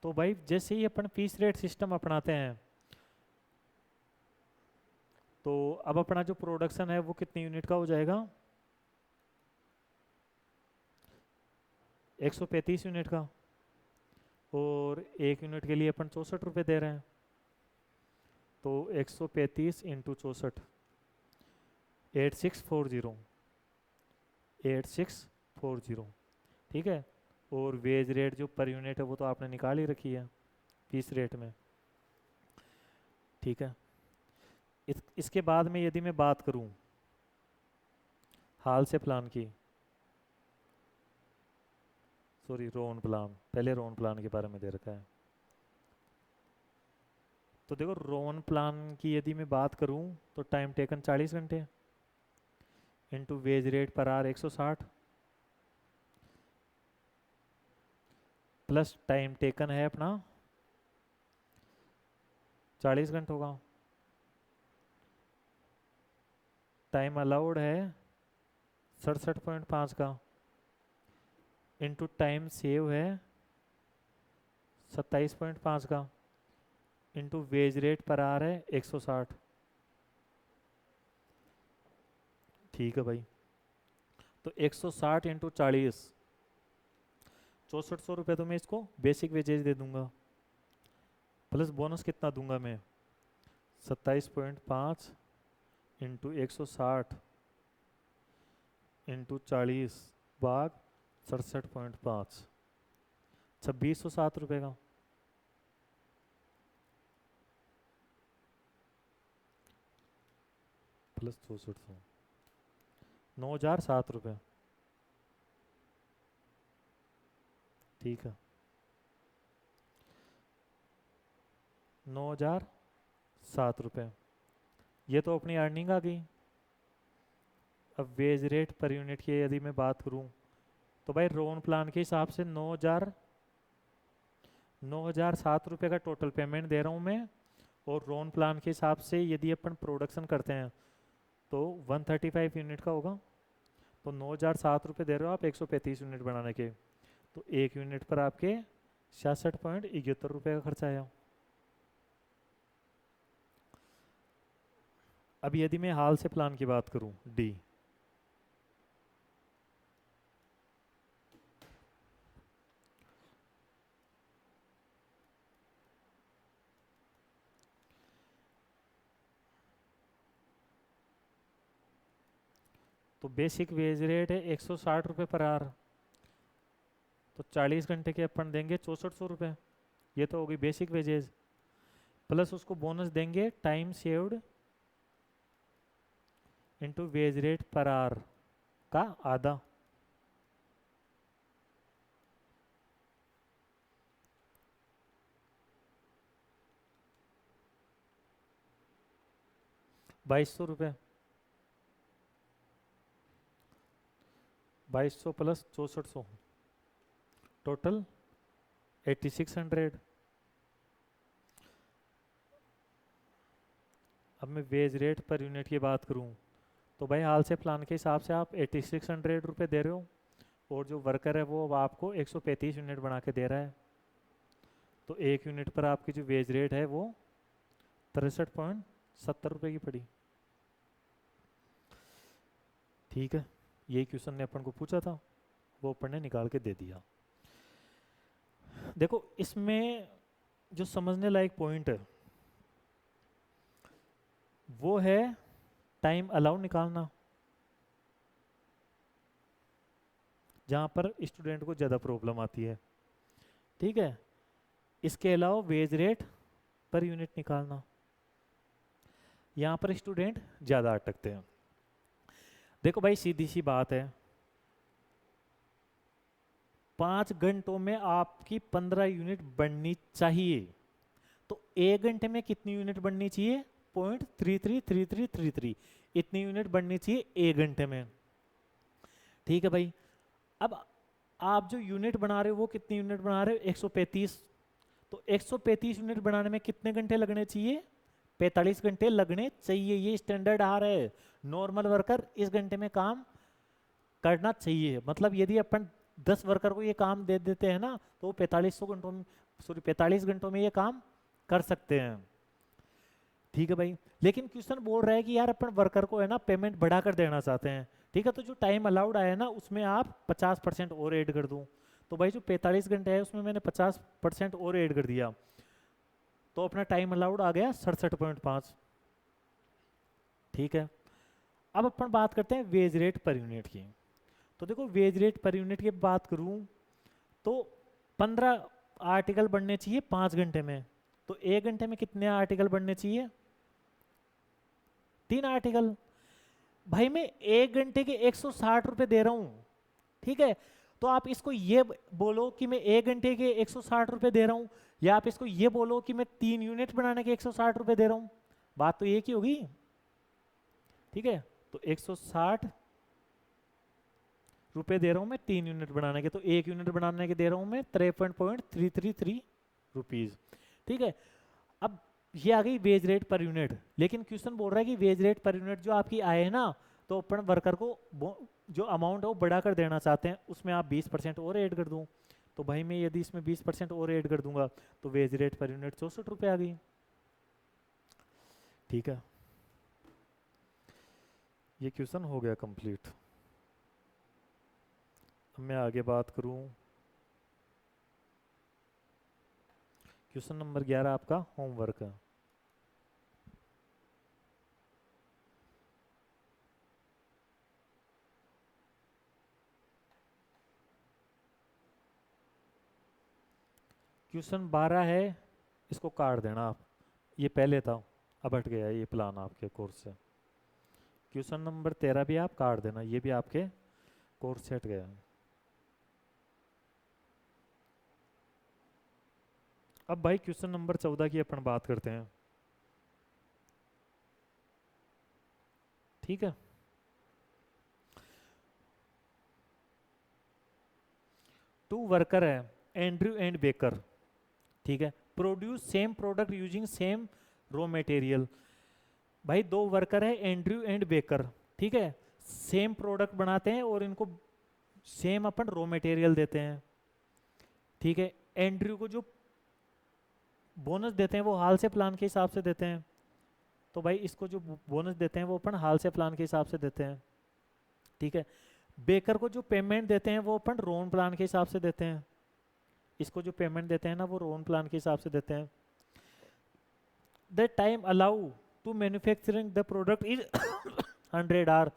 तो भाई जैसे ही अपन पीस रेट सिस्टम अपनाते हैं तो अब अपना जो प्रोडक्शन है वो कितनी यूनिट का हो जाएगा? 135 यूनिट का, और 1 यूनिट के लिए अपन 64 रुपये दे रहे हैं, तो 135 इंटू 64 8640, 8640, ठीक है। और वेज रेट जो पर यूनिट है वो तो आपने निकाल ही रखी है पीस रेट में, ठीक है। इसके बाद में यदि मैं बात करूं हाल से प्लान की, सॉरी रोन प्लान, पहले रोन प्लान के बारे में दे रखा है। तो देखो रोन प्लान की यदि मैं बात करूं तो टाइम टेकन 40 घंटे इंटू वेज रेट पर आर 160 प्लस टाइम टेकन है अपना 40 घंटों का, टाइम अलाउड है 67.5 का, इंटू टाइम सेव है 27.5 का, इंटू वेज रेट पर आ रहा है 160, ठीक है भाई। तो 160 इंटू 40, 6400 रुपये तो मैं इसको बेसिक वेजेज दे दूंगा, प्लस बोनस कितना दूंगा मैं 27.5 इंटू 160 इंटू 40 भाग 67.5, 2607 रुपये का, प्लस 6400, 9007 रुपये, ठीक है। 9007 रुपये, ये तो अपनी अर्निंग आ गई। अब वेज रेट पर यूनिट की यदि मैं बात करूं तो भाई रोन प्लान के हिसाब से 9007 रुपये का टोटल पेमेंट दे रहा हूं मैं, और रोन प्लान के हिसाब से यदि अपन प्रोडक्शन करते हैं तो 135 यूनिट का होगा। तो 9007 रुपये दे रहे हो आप 135 यूनिट बनाने के, तो एक यूनिट पर आपके 66.71 रुपये का खर्चा आया। अब यदि मैं हाल से प्लान की बात करूं डी, तो बेसिक वेज रेट है 160 रुपये पर आवर, तो 40 घंटे के अपन देंगे 6400 रुपये, ये तो होगी बेसिक वेजेज, प्लस उसको बोनस देंगे time saved into wage rate per our का आधा, ₹2200, 2200 प्लस 6400, टोटल 8600। अब मैं वेज रेट पर यूनिट की बात करूं तो भाई हाल से प्लान के हिसाब से आप 8600 रुपये दे रहे हो, और जो वर्कर है वो अब आपको 135 यूनिट बना के दे रहा है, तो एक यूनिट पर आपकी जो वेज रेट है वो 63.70 रुपये की पड़ी, ठीक है। यही क्वेश्चन ने अपन को पूछा था, वो अपन ने निकाल के दे दिया। देखो इसमें जो समझने लायक पॉइंट है वो है टाइम अलाउ निकालना, जहां पर स्टूडेंट को ज़्यादा प्रॉब्लम आती है, ठीक है। इसके अलावा वेज रेट पर यूनिट निकालना, यहां पर स्टूडेंट ज़्यादा अटकते हैं। देखो भाई सीधी सी बात है, 5 घंटों में आपकी 15 यूनिट बननी चाहिए, तो 1 घंटे में कितनी यूनिट बननी चाहिए 0.333333, इतनी यूनिट बननी चाहिए 1 घंटे में, ठीक है भाई। अब आप जो यूनिट बना रहे हो वो कितनी यूनिट बना रहे हो 135, तो 135 यूनिट बनाने में कितने घंटे लगने चाहिए 45 घंटे लगने चाहिए, ये स्टैंडर्ड आ रहा है। नॉर्मल वर्कर इस घंटे में काम करना चाहिए, मतलब यदि अपन 10 वर्कर को ये काम दे देते हैं ना तो 45 घंटों में ये काम कर सकते हैं, ठीक है भाई। लेकिन क्वेश्चन बोल रहा है कि यार अपन वर्कर को है ना पेमेंट बढ़ाकर देना चाहते हैं, ठीक है। तो जो टाइम अलाउड आया ना उसमें आप 50% और ऐड कर दूं, तो भाई जो 45 घंटे है उसमें मैंने 50% और ऐड कर दिया, तो अपना टाइम अलाउड आ गया 67.5, ठीक है। अब अपन बात करते हैं वेज रेट पर यूनिट की। तो देखो वेज रेट पर यूनिट की बात करूं तो 15 आर्टिकल बनने चाहिए 5 घंटे में। तो 1 घंटे में कितने आर्टिकल बनने चाहिए? 3 आर्टिकल। भाई मैं 1 घंटे के 160 रुपए दे रहा हूं, ठीक है। तो आप इसको ये बोलो कि मैं 1 घंटे के 160 रुपए दे रहा हूं, या आप इसको ये बोलो कि मैं 3 यूनिट बनाने के 160 रुपए दे रहा हूं, बात तो एक ही होगी, ठीक है। तो 160 रुपए दे रहा हूं मैं 3 यूनिट बनाने के, तो 1 यूनिट बनाने के दे रहा हूं मैं 53.333 रुपीज, ठीक है। अब ये आ गई वेज रेट पर यूनिट, लेकिन क्वेश्चन बोल रहा है कि वेज रेट पर यूनिट जो आपकी आए है ना, तो अपन वर्कर को जो अमाउंट है वो बढ़ा कर देना चाहते हैं, उसमें आप 20% और ऐड कर दूं। तो भाई मैं यदि इसमें 20% और ऐड कर दूंगा तो वेज रेट पर यूनिट 64 रुपये आ गई, ठीक है। ये क्वेश्चन हो गया कंप्लीट। अब मैं आगे बात करूं, क्वेश्चन नंबर 11 आपका होमवर्क है। क्वेश्चन 12 है, इसको काट देना आप, ये पहले था, अब हट गया ये प्लान आपके कोर्स से। क्वेश्चन नंबर 13 भी आप काट देना, ये भी आपके कोर्स से हट गया। अब भाई क्वेश्चन नंबर 14 की अपन बात करते हैं, ठीक है। टू वर्कर है, एंड्रयू एंड बेकर, ठीक है, produce same product using same raw material. भाई दो वर्कर है एंड्रयू एंड बेकर, ठीक है, सेम प्रोडक्ट बनाते हैं और इनको सेम अपन रॉ मटेरियल देते हैं, ठीक है। एंड्रयू को जो बोनस देते हैं वो हाल से प्लान के हिसाब से देते हैं, तो भाई इसको जो बोनस देते हैं वो अपन हाल से प्लान के हिसाब से देते हैं, ठीक है। बेकर को जो पेमेंट देते हैं वो अपन रोन प्लान के हिसाब से देते हैं, इसको जो पेमेंट देते हैं ना वो रोन प्लान के हिसाब से देते हैं। The time allow to manufacturing the product is 100 hour.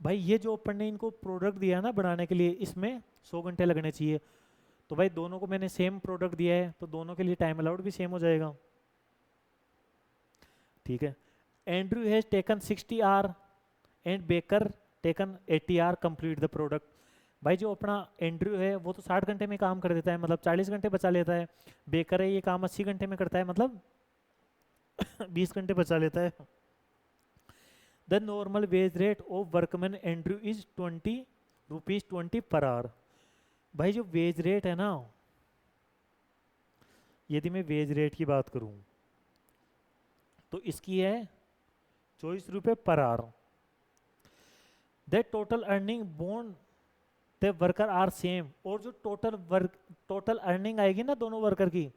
भाई ये जो अपन ने इनको प्रोडक्ट दिया ना बनाने के लिए, इसमें 100 घंटे लगने चाहिए। तो भाई दोनों को मैंने सेम प्रोडक्ट दिया है तो दोनों के लिए टाइम अलाउड भी सेम हो जाएगा, ठीक है। Andrew has taken 60 hour and Baker taken 80 hour complete the product. भाई जो अपना एंड्रयू है वो तो 60 घंटे में काम कर देता है, मतलब 40 घंटे बचा लेता है। बेकर है ये काम 80 घंटे में करता है, मतलब 20 घंटे बचा लेता है। The normal wage rate of workman Andrew is 20 rupees 20 per hour. भाई जो वेज रेट है ना, यदि मैं वेज रेट की बात करूं तो इसकी है 24 रुपये per hour. The total earning bone the worker are same, और जो टोटल अर्निंग आएगी ना दोनों वर्कर की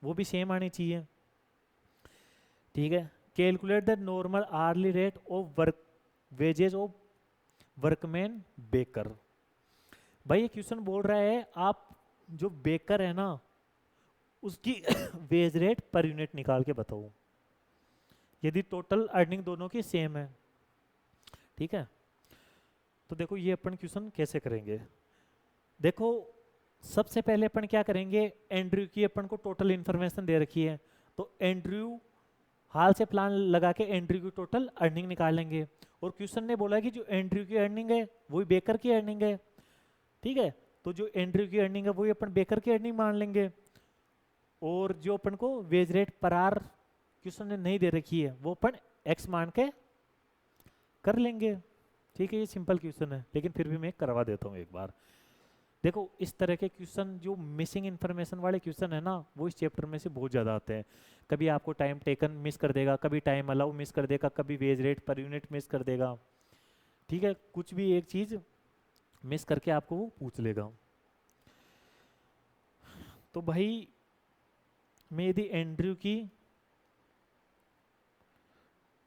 वो भी सेम आनी चाहिए, ठीक है। Calculate the normal hourly rate of work wages of workman Baker. भाई ये क्वेश्चन बोल रहा है आप जो बेकर है ना उसकी वेज रेट पर यूनिट निकाल के बताओ यदि टोटल अर्निंग दोनों की सेम है, ठीक है। तो देखो ये अपन क्वेश्चन कैसे करेंगे, देखो सबसे पहले अपन क्या करेंगे, एंड्रयू की अपन को टोटल इन्फॉर्मेशन दे रखी है, तो एंड्रयू हाल से प्लान लगा के एंड्रयू की टोटल अर्निंग निकाल लेंगे। और क्वेश्चन ने बोला कि जो एंड्रयू की अर्निंग है वही बेकर की अर्निंग है, ठीक है। तो जो एंड्रयू की अर्निंग है वही अपन बेकर की अर्निंग मान लेंगे, और जो अपन को veg rate per our question ने नहीं दे रखी है वो अपन एक्स मान के कर लेंगे, ठीक है। ये सिंपल क्वेश्चन है लेकिन फिर भी मैं करवा देता हूँ एक बार। देखो इस तरह के क्वेश्चन जो मिसिंग इन्फॉर्मेशन वाले क्वेश्चन है ना वो इस चैप्टर में से बहुत ज़्यादा आते हैं। कभी आपको टाइम टेकन मिस कर देगा, कभी टाइम अलाउ मिस कर देगा, कभी veg rate per unit miss कर देगा, ठीक है। कुछ भी एक चीज़ मिस करके आपको वो पूछ लेगा। तो भाई मैं यदि एंड्रयू की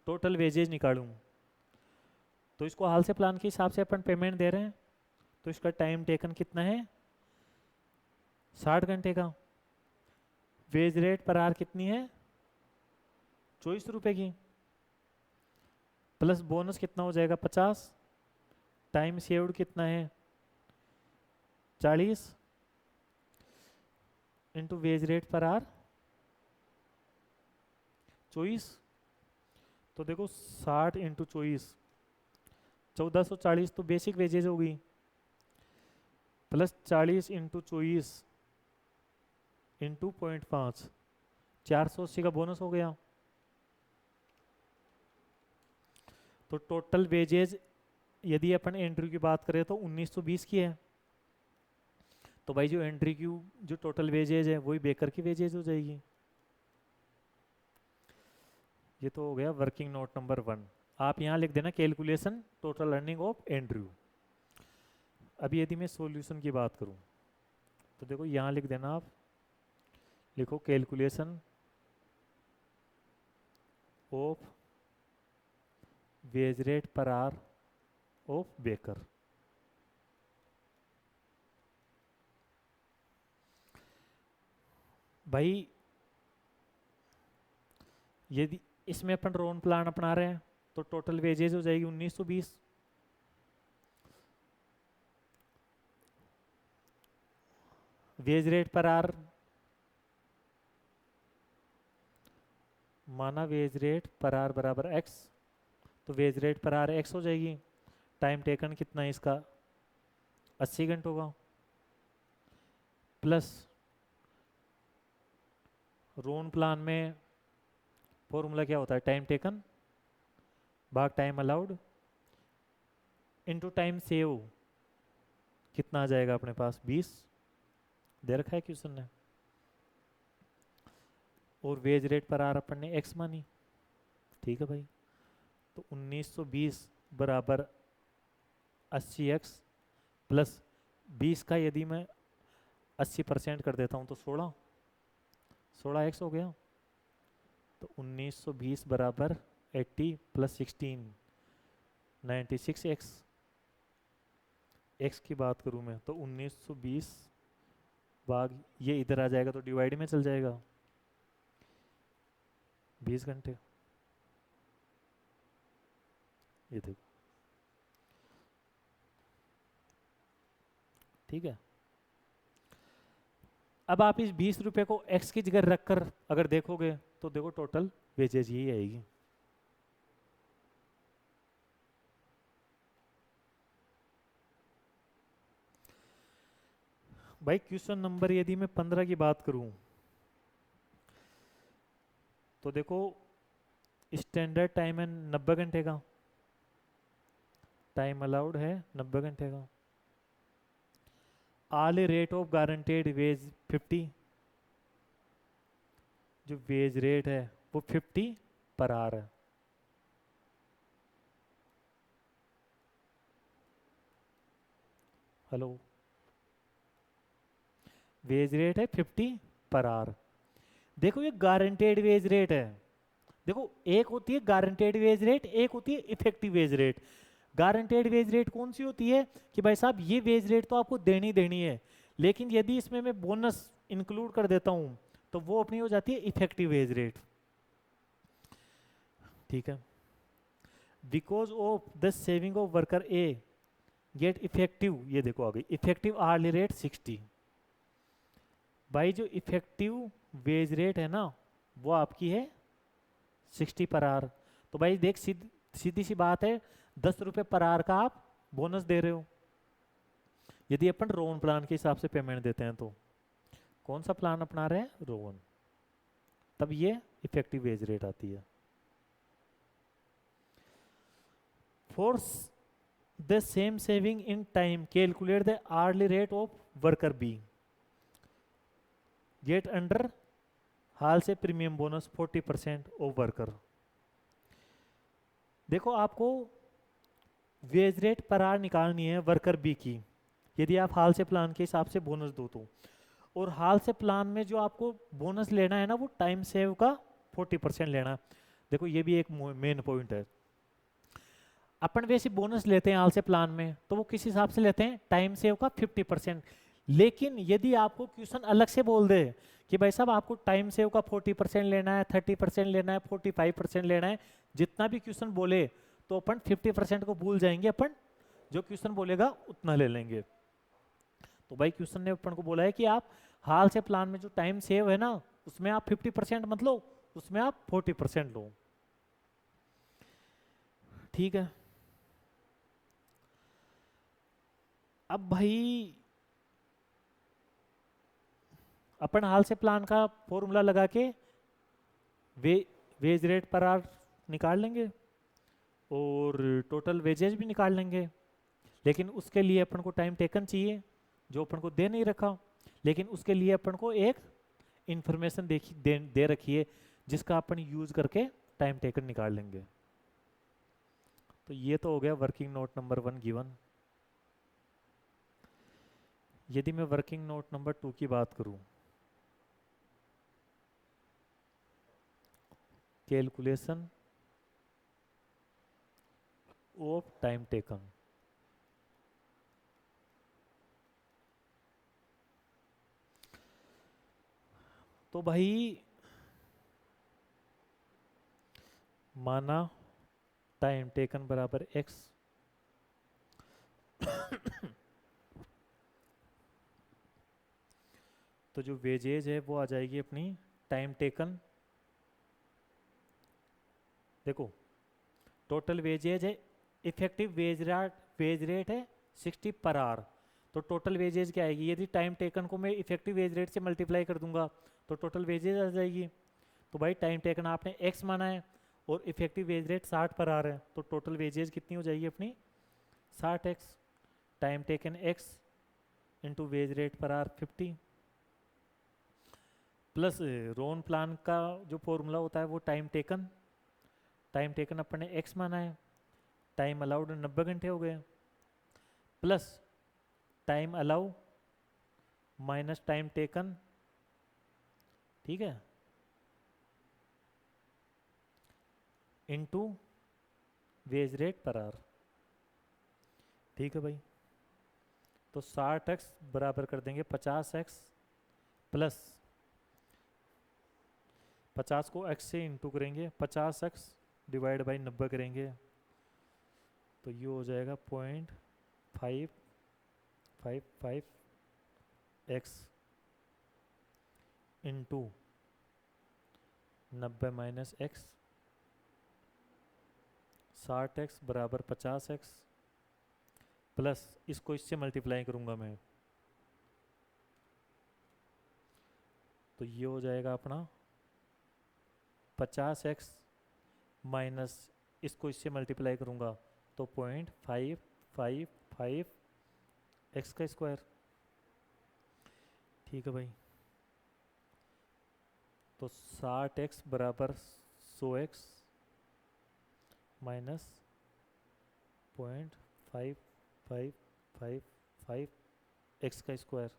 टोटल वेजेज निकालूं तो इसको हाल से प्लान के हिसाब से अपन पेमेंट दे रहे हैं, तो इसका टाइम टेकन कितना है 60 घंटे का। वेज रेट पर आवर कितनी है 24 रुपए की, प्लस बोनस कितना हो जाएगा 50, टाइम सेव्ड कितना है 40 इंटू वेज रेट पर आर 24। तो देखो 60 इंटू 24 1440 तो बेसिक वेजेज होगी, प्लस 40 इंटू 24 इंटू 0.5 480 का बोनस हो गया। तो टोटल वेजेज यदि अपन एंट्री की बात करें तो 1920 की है। तो भाई जो एंट्री की जो टोटल वेजेज है वही बेकर की वेजेज हो जाएगी। ये तो हो गया वर्किंग नोट नंबर 1। आप यहाँ लिख देना calculation total earning of Andrew. अभी यदि मैं सॉल्यूशन की बात करूँ तो देखो यहाँ लिख देना, आप लिखो calculation of ways rate per hour of baker. भाई यदि इसमें अपन रोन प्लान अपना रहे हैं तो टोटल वेजेज हो जाएगी 1920। वेज रेट पर आर माना वेज रेट पर आर बराबर x, तो वेज रेट पर आर x हो जाएगी। टाइम टेकन कितना है इसका 80 घंटों का, प्लस रोन प्लान में फॉर्मूला क्या होता है टाइम टेकन भाग time allowed into time save, कितना आ जाएगा अपने पास 20 दे रखा है क्वेश्चन ने। और वेज रेट पर आर अपन ने x मानी, ठीक है भाई। तो 1920 बराबर 80x प्लस 20 का यदि मैं 80% कर देता हूँ तो 16x हो गया। तो 1920 बराबर 80 प्लस 16 96x। x की बात करूँ मैं तो 1920 भाग ये इधर आ जाएगा तो डिवाइड में चल जाएगा 20 घंटे। ये देखो ठीक है। अब आप इस 20 रुपए को x की जगह रखकर अगर देखोगे तो देखो टोटल वेजेज यही आएगी। भाई क्वेश्चन नंबर यदि मैं 15 की बात करूं तो देखो स्टैंडर्ड टाइम है 90 घंटे का, टाइम अलाउड है 90 घंटे का। आल रेट ऑफ गारंटेड वेज 50, जो वेज रेट है वो 50 पर आवर है। हेलो, वेज रेट है 50 पर आवर। देखो ये गारंटेड वेज रेट है। देखो एक होती है गारंटेड वेज रेट, एक होती है effective wage rate. Guaranteed wage rate कौन सी होती है कि भाई साहब ये वेज रेट तो आपको देनी देनी है, लेकिन यदि इसमें मैं बोनस इंक्लूड कर देता हूं तो वो अपनी हो जाती है इफेक्टिव वेज रेट, ठीक है। Because of the saving of worker a get effective, ये देखो आ गई इफेक्टिव आवर्ली रेट 60। भाई जो इफेक्टिव वेज रेट है ना वो आपकी है 60 पर आवर। तो भाई देख सीधी सी बात है 10 रुपए पर आवर का आप बोनस दे रहे हो। यदि अपन रोवन प्लान के हिसाब से पेमेंट देते हैं तो कौन सा प्लान अपना रहे हैं रोवन, तब ये इफेक्टिव वेज रेट आती है। For the same saving in time calculate the hourly rate of worker be get under Halsey premium bonus 40% of worker. देखो आपको वेज रेट पर आवर निकालनी है वर्कर बी की, यदि आप हाल से प्लान के हिसाब से बोनस दो तो। और हाल से प्लान में जो आपको बोनस लेना है ना वो टाइम सेव का 40% लेना। देखो ये भी एक मेन पॉइंट है। अपन वैसे बोनस लेते हैं हाल से प्लान में तो वो किस हिसाब से लेते हैं टाइम सेव का 50%। लेकिन यदि आपको क्वेश्चन अलग से बोल दे कि भाई साहब आपको टाइम सेव का 40% लेना है, 30% लेना है, 45% लेना है, जितना भी क्वेश्चन बोले तो अपन 50% को भूल जाएंगे, अपन जो क्वेश्चन बोलेगा उतना ले लेंगे। तो भाई क्वेश्चन ने अपन को बोला है कि आप हाल से प्लान में जो टाइम सेव है ना, उसमें आप 50% मत लो, उसमें आप 40% लो। ठीक है। अब भाई अपन हाल से प्लान का फॉर्मूला लगा के वेज रेट पर आवर निकाल लेंगे और टोटल वेजेज भी निकाल लेंगे, लेकिन उसके लिए अपन को टाइम टेकन चाहिए जो अपन को दे नहीं रखा, लेकिन उसके लिए अपन को एक इंफॉर्मेशन दे रखी है जिसका अपन यूज करके टाइम टेकन निकाल लेंगे। तो ये तो हो गया वर्किंग नोट नंबर 1 गिवन। यदि मैं वर्किंग नोट नंबर 2 की बात करूं, कैलकुलेशन ऑफ टाइम टेकन। तो भाई माना टाइम टेकन बराबर x, तो जो वेजेज है वो आ जाएगी अपनी टाइम टेकन। देखो टोटल वेजेज है, इफेक्टिव वेज रेट है 60 पर आवर, तो टोटल वेजेज क्या आएगी? यदि टाइम टेकन को मैं इफेक्टिव वेज रेट से मल्टीप्लाई कर दूंगा तो टोटल वेजेज आ जाएगी। तो भाई टाइम टेकन आपने x माना है और effective wage rate 60 per hour है, तो टोटल वेजेज कितनी हो जाएगी अपनी? 60x time taken x into wage rate per hour 50 plus Rowan plan का जो फॉर्मूला होता है वो टाइम टेकन अपन ने x माना है, टाइम अलाउड 90 घंटे हो गए, plus time allow minus time taken, ठीक है, into veg rate per our. ठीक है भाई, तो 60x बराबर कर देंगे 50x प्लस 50 को x से इंटू करेंगे, 50x डिवाइड बाई 90 करेंगे, तो ये हो जाएगा 0.555x into 90 minus x, 60x बराबर 50x प्लस इसको इससे मल्टीप्लाई करूंगा मैं, तो ये हो जाएगा अपना 50x माइनस इसको इससे मल्टीप्लाई करूंगा तो 0.555 x का स्क्वायर। ठीक है भाई, तो 60x बराबर 100x माइनस 0.5555 x का स्क्वायर।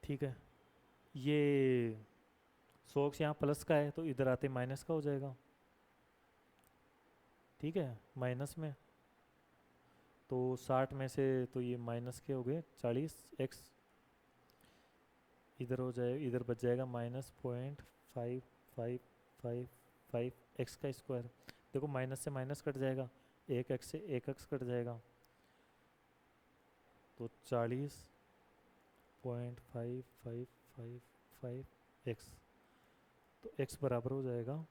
ठीक है, ये 100x यहाँ प्लस का है तो इधर आते माइनस का हो जाएगा। ठीक है, माइनस में तो 60 में से तो ये माइनस के हो गए 40x, इधर हो जाए, इधर बच जाएगा माइनस 0.5555 x का स्क्वायर। देखो माइनस से माइनस कट जाएगा, एक x से एक x कट जाएगा, तो 40.5555 x, तो x बराबर हो जाएगा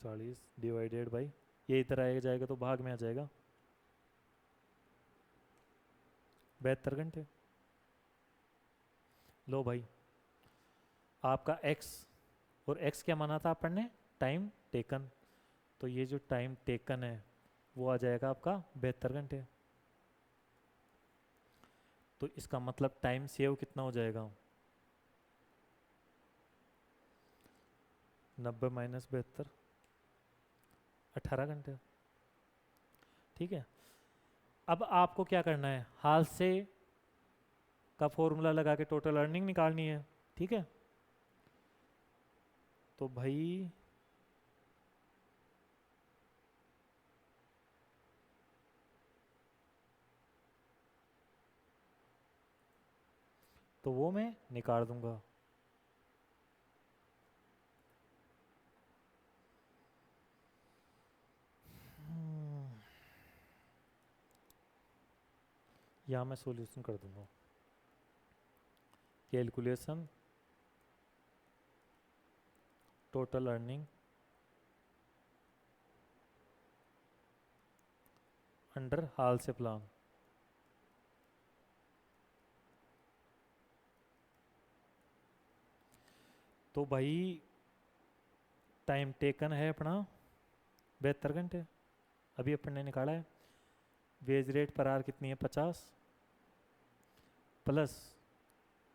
40 डिवाइडेड बाई, ये इधर आएगा जाएगा तो भाग में आ जाएगा 72 घंटे। लो भाई, आपका x और x क्या माना था अपन ने? टाइम टेकन, तो ये जो टाइम टेकन है वो आ जाएगा आपका 72 घंटे। तो इसका मतलब टाइम सेव कितना हो जाएगा? 90 माइनस 72, 18 घंटे। ठीक है, अब आपको क्या करना है? हाल से का फॉर्मूला लगा के टोटल अर्निंग निकालनी है। ठीक है, तो भाई तो वो मैं निकाल दूंगा। यहाँ मैं सॉल्यूशन कर दूंगा। Calculation total earning under Halsey plan. तो भाई टाइम टेकन है अपना 72 घंटे, अभी अपन ने निकाला है। वेज रेट पर आवर कितनी है 50 प्लस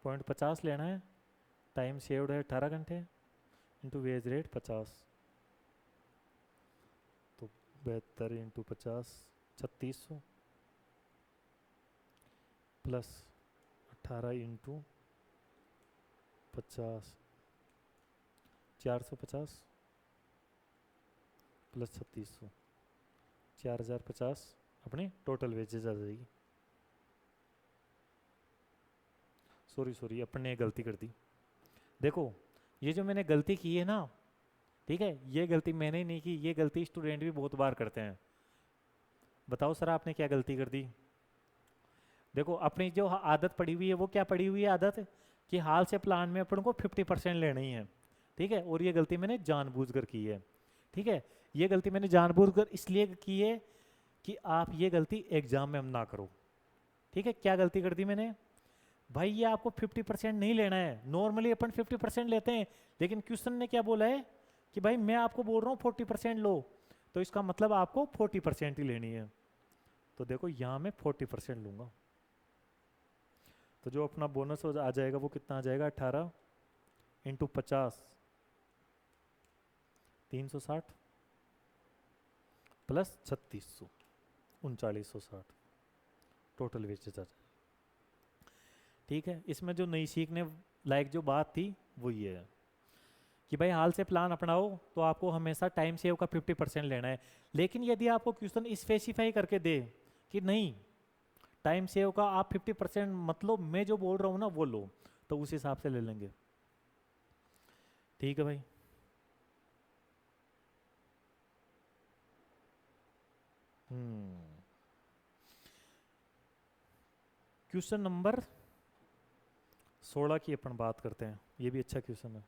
0.50 लेना है। टाइम सेव्ड है 18 घंटे इंटू वेज रेट 50, तो 72 इंटू 50 3600 प्लस 18 इंटू 50 450 प्लस 3600 4050 अपनी टोटल वेजेज आ जाएगी। सॉरी अपन ने गलती कर दी। देखो ये जो मैंने गलती की है ना, ठीक है, ये गलती मैंने नहीं की, ये गलती स्टूडेंट भी बहुत बार करते हैं। बताओ सर आपने क्या गलती कर दी। देखो अपनी जो आदत पड़ी हुई है वो क्या पड़ी हुई है आदत, कि हाल से प्लान में अपन को 50% लेना ही है, ठीक है, और ये गलती मैंने जानबूझकर की है। ठीक है, ये गलती मैंने जानबूझकर इसलिए की है कि आप ये गलती एग्जाम में हम ना करो। ठीक है, क्या गलती कर दी मैंने भाई, ये आपको 50% नहीं लेना है। नॉर्मली अपन 50% लेते हैं, लेकिन क्वेश्चन ने क्या बोला है कि भाई मैं आपको बोल रहा हूँ 40% लो, तो इसका मतलब आपको 40% ही लेनी है। तो देखो यहाँ मैं 40% लूंगा, तो जो अपना बोनस आ जाएगा वो कितना आ जाएगा 18 इंटू 50 360 प्लस 3600 3960 टोटल वेजेज आ जाएगा। ठीक है, इसमें जो नई सीखने लायक जो बात थी वो ये है कि भाई हाल से प्लान अपनाओ तो आपको हमेशा टाइम सेव का 50% लेना है। लेकिन यदि आपको क्वेश्चन स्पेसिफाई करके दे कि नहीं टाइम सेव का आप 50% मतलब मैं जो बोल रहा हूँ ना वो लो, तो उस हिसाब से ले लेंगे। ठीक है भाई। क्वेश्चन नंबर 16 की अपन बात करते हैं, ये भी अच्छा क्वेश्चन है।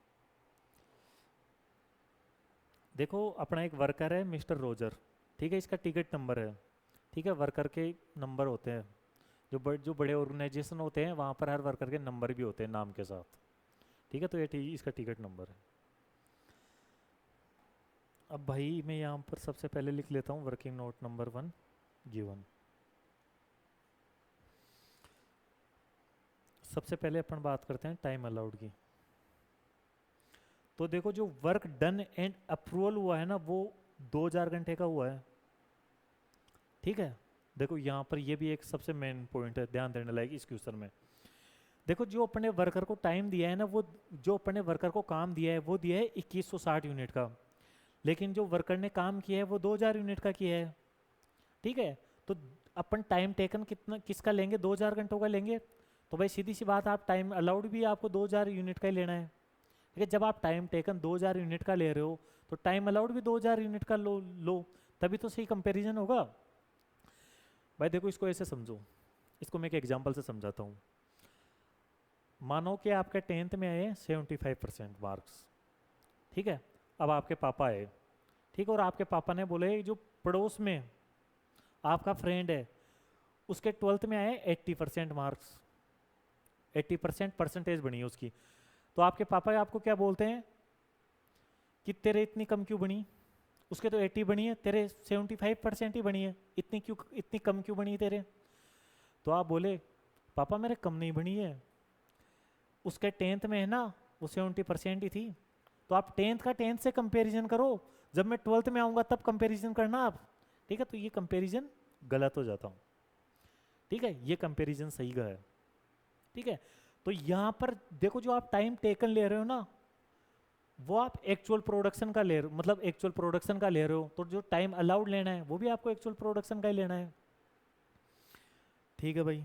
देखो अपना एक वर्कर है मिस्टर रोजर, ठीक है, इसका टिकट नंबर है। ठीक है, वर्कर के नंबर होते हैं, जो बड़े ऑर्गेनाइजेशन होते हैं वहाँ पर हर वर्कर के नंबर भी होते हैं नाम के साथ। ठीक है, तो ये इसका टिकट नंबर है। अब भाई मैं यहाँ पर सबसे पहले लिख लेता हूँ वर्किंग नोट नंबर 1 गिवन। सबसे पहले अपन बात करते हैं टाइम अलाउड की। तो देखो जो वर्क डन एंड अप्रूवल हुआ है ना वो 2000 घंटे का हुआ है। ठीक है, देखो यहाँ पर ये भी एक सबसे मेन पॉइंट है ध्यान देने लायक इस क्वेश्चन में। देखो जो अपने वर्कर को टाइम दिया है ना, वो जो अपने वर्कर को काम दिया है वो दिया है 2160 यूनिट का, लेकिन जो वर्कर ने काम किया है वो 2000 यूनिट का किया है। ठीक है, तो अपन टाइम टेकन कितना किसका लेंगे 2000 घंटों का लेंगे, तो भाई सीधी सी बात आप टाइम अलाउड भी आपको 2000 यूनिट का ही लेना है। ठीक है, जब आप टाइम टेकन 2000 यूनिट का ले रहे हो तो टाइम अलाउड भी 2000 यूनिट का लो तभी तो सही कंपैरिजन होगा। भाई देखो इसको ऐसे समझो, इसको मैं एक एग्जांपल से समझाता हूँ। मानो कि आपके 10th में आए 75% मार्क्स। ठीक है, अब आपके पापा आए, ठीक है, और आपके पापा ने बोले जो पड़ोस में आपका फ्रेंड है उसके 12th में आए 80% मार्क्स, 80% परसेंटेज बनी है उसकी, तो आपके पापा आपको क्या बोलते हैं कि तेरे इतनी कम क्यों बनी, उसके तो 80 बनी है, तेरे 75% ही बनी है, इतनी कम क्यों बनी तेरे। तो आप बोले पापा मेरे कम नहीं बनी है, उसके 10th में है ना वो 70% ही थी, तो आप 10th का 10th से कंपैरिजन करो, जब मैं 12th में आऊँगा तब कंपैरिजन करना आप। ठीक है, तो ये कंपैरिजन गलत हो जाता हूँ। ठीक है, ये कंपैरिजन सही है। ठीक है, तो यहाँ पर देखो जो आप टाइम टेकन ले रहे हो ना वो आप एक्चुअल प्रोडक्शन का ले रहे हो, मतलब एक्चुअल प्रोडक्शन का ले रहे हो, तो जो टाइम अलाउड लेना है वो भी आपको एक्चुअल प्रोडक्शन का ही लेना है। ठीक है भाई,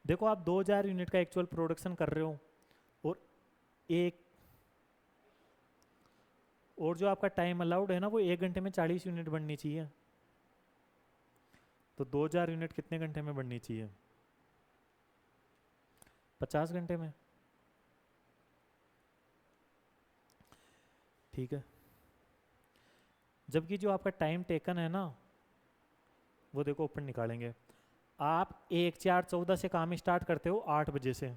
देखो आप 2000 यूनिट का एक्चुअल प्रोडक्शन कर रहे हो और एक और जो आपका टाइम अलाउड है ना वो 1 घंटे में 40 यूनिट बननी चाहिए। तो 2000 यूनिट कितने घंटे में बननी चाहिए? 50 घंटे में। ठीक है, जबकि जो आपका टाइम टेकन है ना, वो देखो ऊपर निकालेंगे। आप 1/4/14 से काम स्टार्ट करते हो 8 बजे से,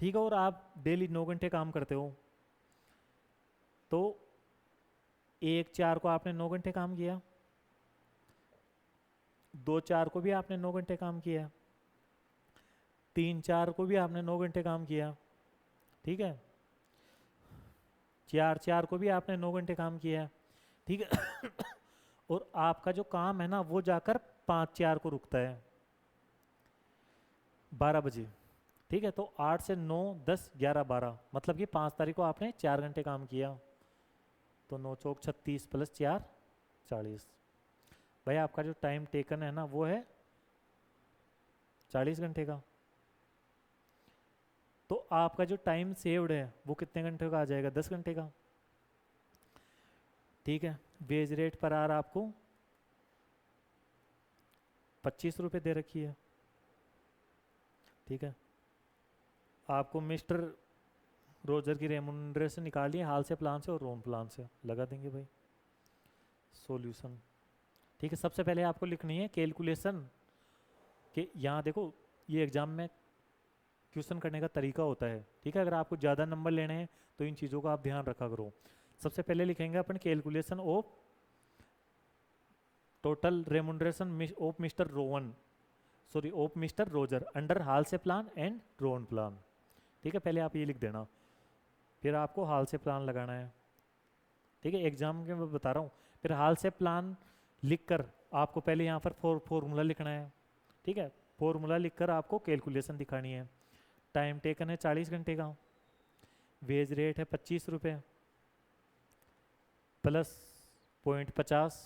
ठीक है, और आप डेली 9 घंटे काम करते हो, तो 1/4 को आपने 9 घंटे काम किया, 2/4 को भी आपने 9 घंटे काम किया, 3/4 को भी आपने 9 घंटे काम किया, ठीक है, 4/4 को भी आपने 9 घंटे काम किया, ठीक है। और आपका जो काम है ना वो जाकर 5/4 को रुकता है, 12 बजे, ठीक है। तो 8 से 9, 10, 11, 12, मतलब कि 5 तारीख को आपने 4 घंटे काम किया, तो 9 चौक 36 प्लस 4 40। भाई आपका जो टाइम टेकन है ना वो है 40 घंटे का। तो आपका जो टाइम सेव्ड है वो कितने घंटे का आ जाएगा? 10 घंटे का, ठीक है। वेज रेट पर आर आपको 25 रुपये दे रखी है, ठीक है। आपको मिस्टर रोजर की रेमुनरेशन निकालिए हाल से प्लान से और रोन प्लान से लगा देंगे भाई। सॉल्यूशन, ठीक है। सबसे पहले आपको लिखनी है कैलकुलेशन कि यहाँ देखो ये एग्जाम में क्वेश्चन करने का तरीका होता है, ठीक है। अगर आपको ज़्यादा नंबर लेने हैं तो इन चीज़ों का आप ध्यान रखा करो। सबसे पहले लिखेंगे अपन calculation of total remuneration of mister Rowan, sorry of mister Roger under Halsey plan and Ron plan, ठीक है। पहले आप ये लिख देना, फिर आपको हाल से प्लान लगाना है, ठीक है। एग्जाम के मैं बता रहा हूँ। फिर हाल से प्लान लिखकर आपको पहले यहाँ पर फॉर्मूला लिखना है, ठीक है। फॉर्मूला लिखकर आपको कैलकुलेशन दिखानी है। टाइम टेकन है 40 घंटे का, वेज रेट है 25 रुपये प्लस 0.50,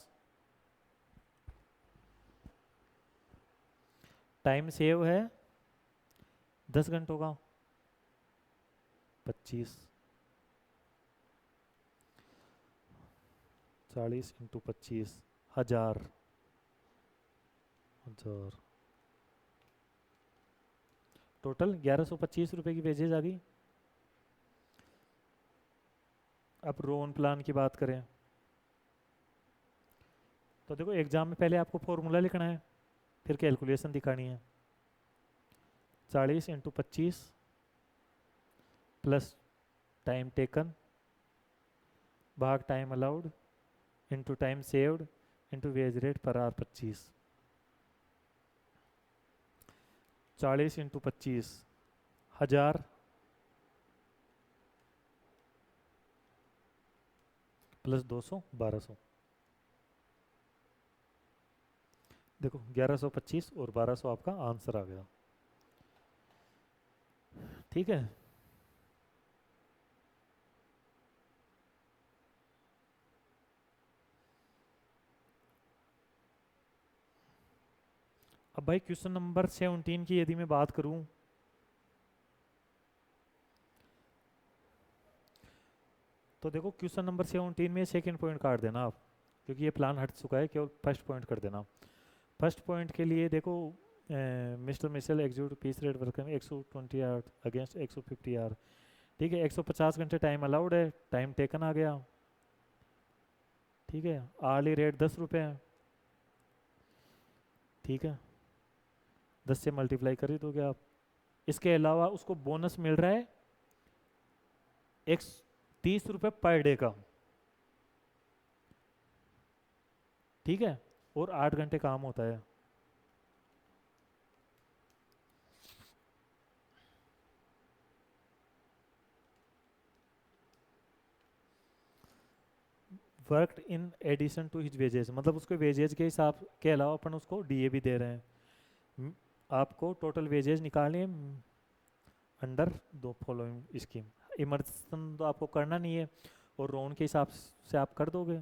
टाइम सेव है 10 घंटों का 25, 40 × 25 1000 टोटल 1125 रुपये की वेजेज आ गई। अब रोन प्लान की बात करें तो देखो एग्जाम में पहले आपको फॉर्मूला लिखना है, फिर कैलकुलेशन दिखानी है। 40 × 25 प्लस टाइम टेकन भाग time allowed into time saved into wage rate per our 25। 40 × 25 1000 plus 200 1200, देखो 1125 और 1200 आपका आंसर आ गया, ठीक है। अब भाई क्वेश्चन नंबर 17 की यदि मैं बात करूं तो देखो क्वेश्चन नंबर 17 में सेकंड पॉइंट काट देना आप, क्योंकि ये प्लान हट चुका है, केवल फर्स्ट पॉइंट कर देना। फर्स्ट पॉइंट के लिए देखो mister Mitchell executive piece rate work 120 hour against 150 hour, ठीक है। 150 घंटे टाइम अलाउड है, टाइम टेकन आ गया, ठीक है। आर्ली रेट 10 रुपये है, ठीक है। 10 से मल्टीप्लाई कर ही दोगे आप। इसके अलावा उसको बोनस मिल रहा है 30 रुपये पर डे का, ठीक है, और 8 घंटे काम होता है। Worked in addition to his wages, मतलब उसके वेजेस के हिसाब के अलावा अपन उसको डीए भी दे रहे हैं। आपको टोटल वेजेस निकालने अंडर दो फॉलोइंग स्कीम। इमर्सन तो आपको करना नहीं है और रोन के हिसाब से आप कर दोगे,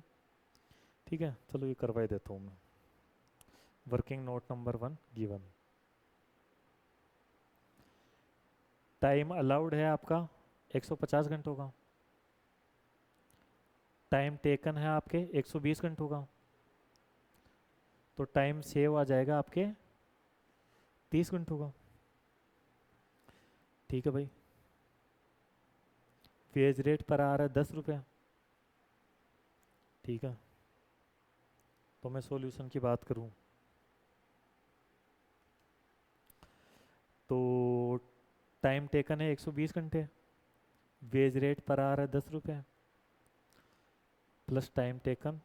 ठीक है। चलो ये करवा ही देता हूँ मैं। Working note number 1 given, time allowed है आपका 150 घंटों का, टाइम टेकन है आपके 120 घंटों का, तो टाइम सेव आ जाएगा आपके 30 घंटों का। ठीक है भाई। वेज रेट पर आ रहा है 10 रुपया। ठीक है, तो मैं सॉल्यूशन की बात करूं तो टाइम टेकन है 120 घंटे, वेज रेट पर आ रहा है 10 रुपये, plus time taken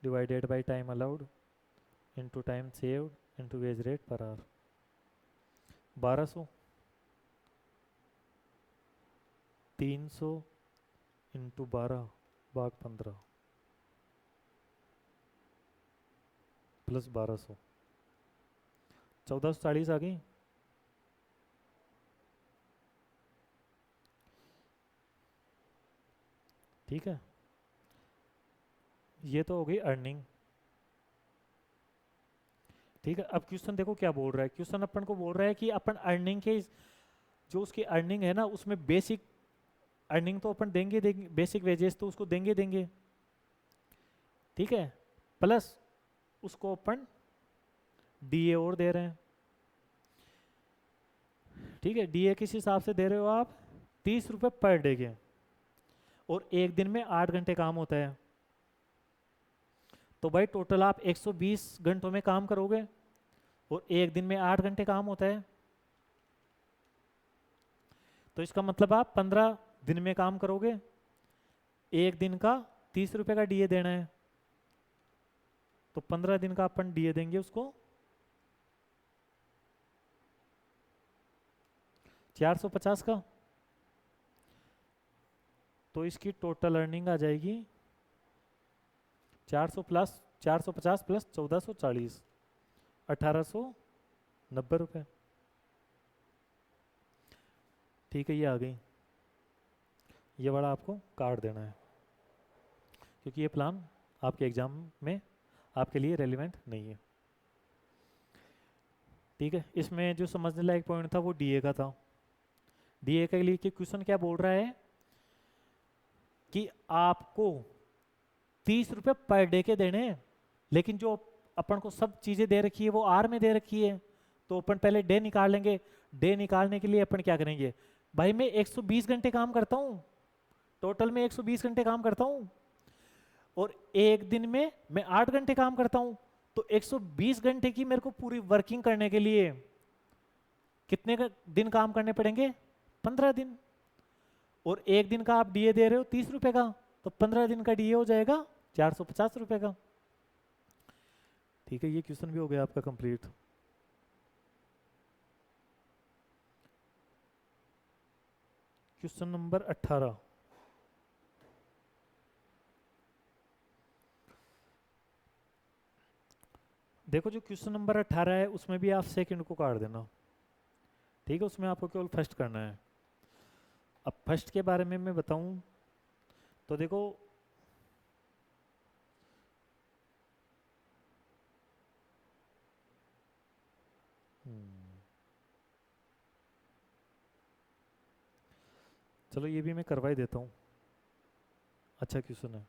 divided by time allowed into time saved into wage rate per our 1200, 300 into 12/15 plus 1200, 1440 आ गई। ठीक है, ये तो हो गई अर्निंग। ठीक है, अब क्वेश्चन देखो क्या बोल रहा है। क्वेश्चन अपन को बोल रहा है कि अपन अर्निंग के जो उसकी अर्निंग है ना उसमें बेसिक अर्निंग तो अपन देंगे देंगे, बेसिक वेजेस तो उसको देंगे देंगे। ठीक है, प्लस उसको अपन डीए और दे रहे हैं। ठीक है, डीए किस हिसाब से दे रहे हो आप, 30 रुपये पर डे के, और एक दिन में 8 घंटे काम होता है। तो भाई टोटल आप 120 घंटों में काम करोगे और एक दिन में 8 घंटे काम होता है। तो इसका मतलब आप 15 दिन में काम करोगे, एक दिन का 30 रुपये का डीए देना है, तो 15 दिन का अपन डीए देंगे उसको 450 का। तो इसकी टोटल अर्निंग आ जाएगी 450 प्लस 1440, 1890 रुपये। ठीक है, ये आ गई। ये वाला आपको काट देना है क्योंकि ये प्लान आपके एग्जाम में आपके लिए रेलिवेंट नहीं है। ठीक है, इसमें जो समझने लायक पॉइंट था वो डीए का था। डीए के लिए क्वेश्चन क्या बोल रहा है कि आपको 30 रुपये पर डे के देने हैं, लेकिन जो अपन को सब चीजें दे रखी है वो आर में दे रखी है। तो अपन पहले डे निकाल लेंगे। डे निकालने के लिए अपन क्या करेंगे, भाई मैं 120 घंटे काम करता हूँ, टोटल में 120 घंटे काम करता हूँ, और एक दिन में मैं 8 घंटे काम करता हूँ। तो 120 घंटे की मेरे को पूरी वर्किंग करने के लिए कितने दिन काम करने पड़ेंगे, 15 दिन। और एक दिन का आप डीए दे रहे हो 30 रुपए का, तो 15 दिन का डीए हो जाएगा 450 रुपए का। ठीक है, ये क्वेश्चन भी हो गया आपका कंप्लीट। क्वेश्चन नंबर 18, देखो जो क्वेश्चन नंबर 18 है उसमें भी आप सेकंड को काट देना। ठीक है, उसमें आपको केवल फर्स्ट करना है। अब फर्स्ट के बारे में मैं बताऊं तो देखो चलो ये भी मैं करवा ही देता हूँ, अच्छा क्वेश्चन है।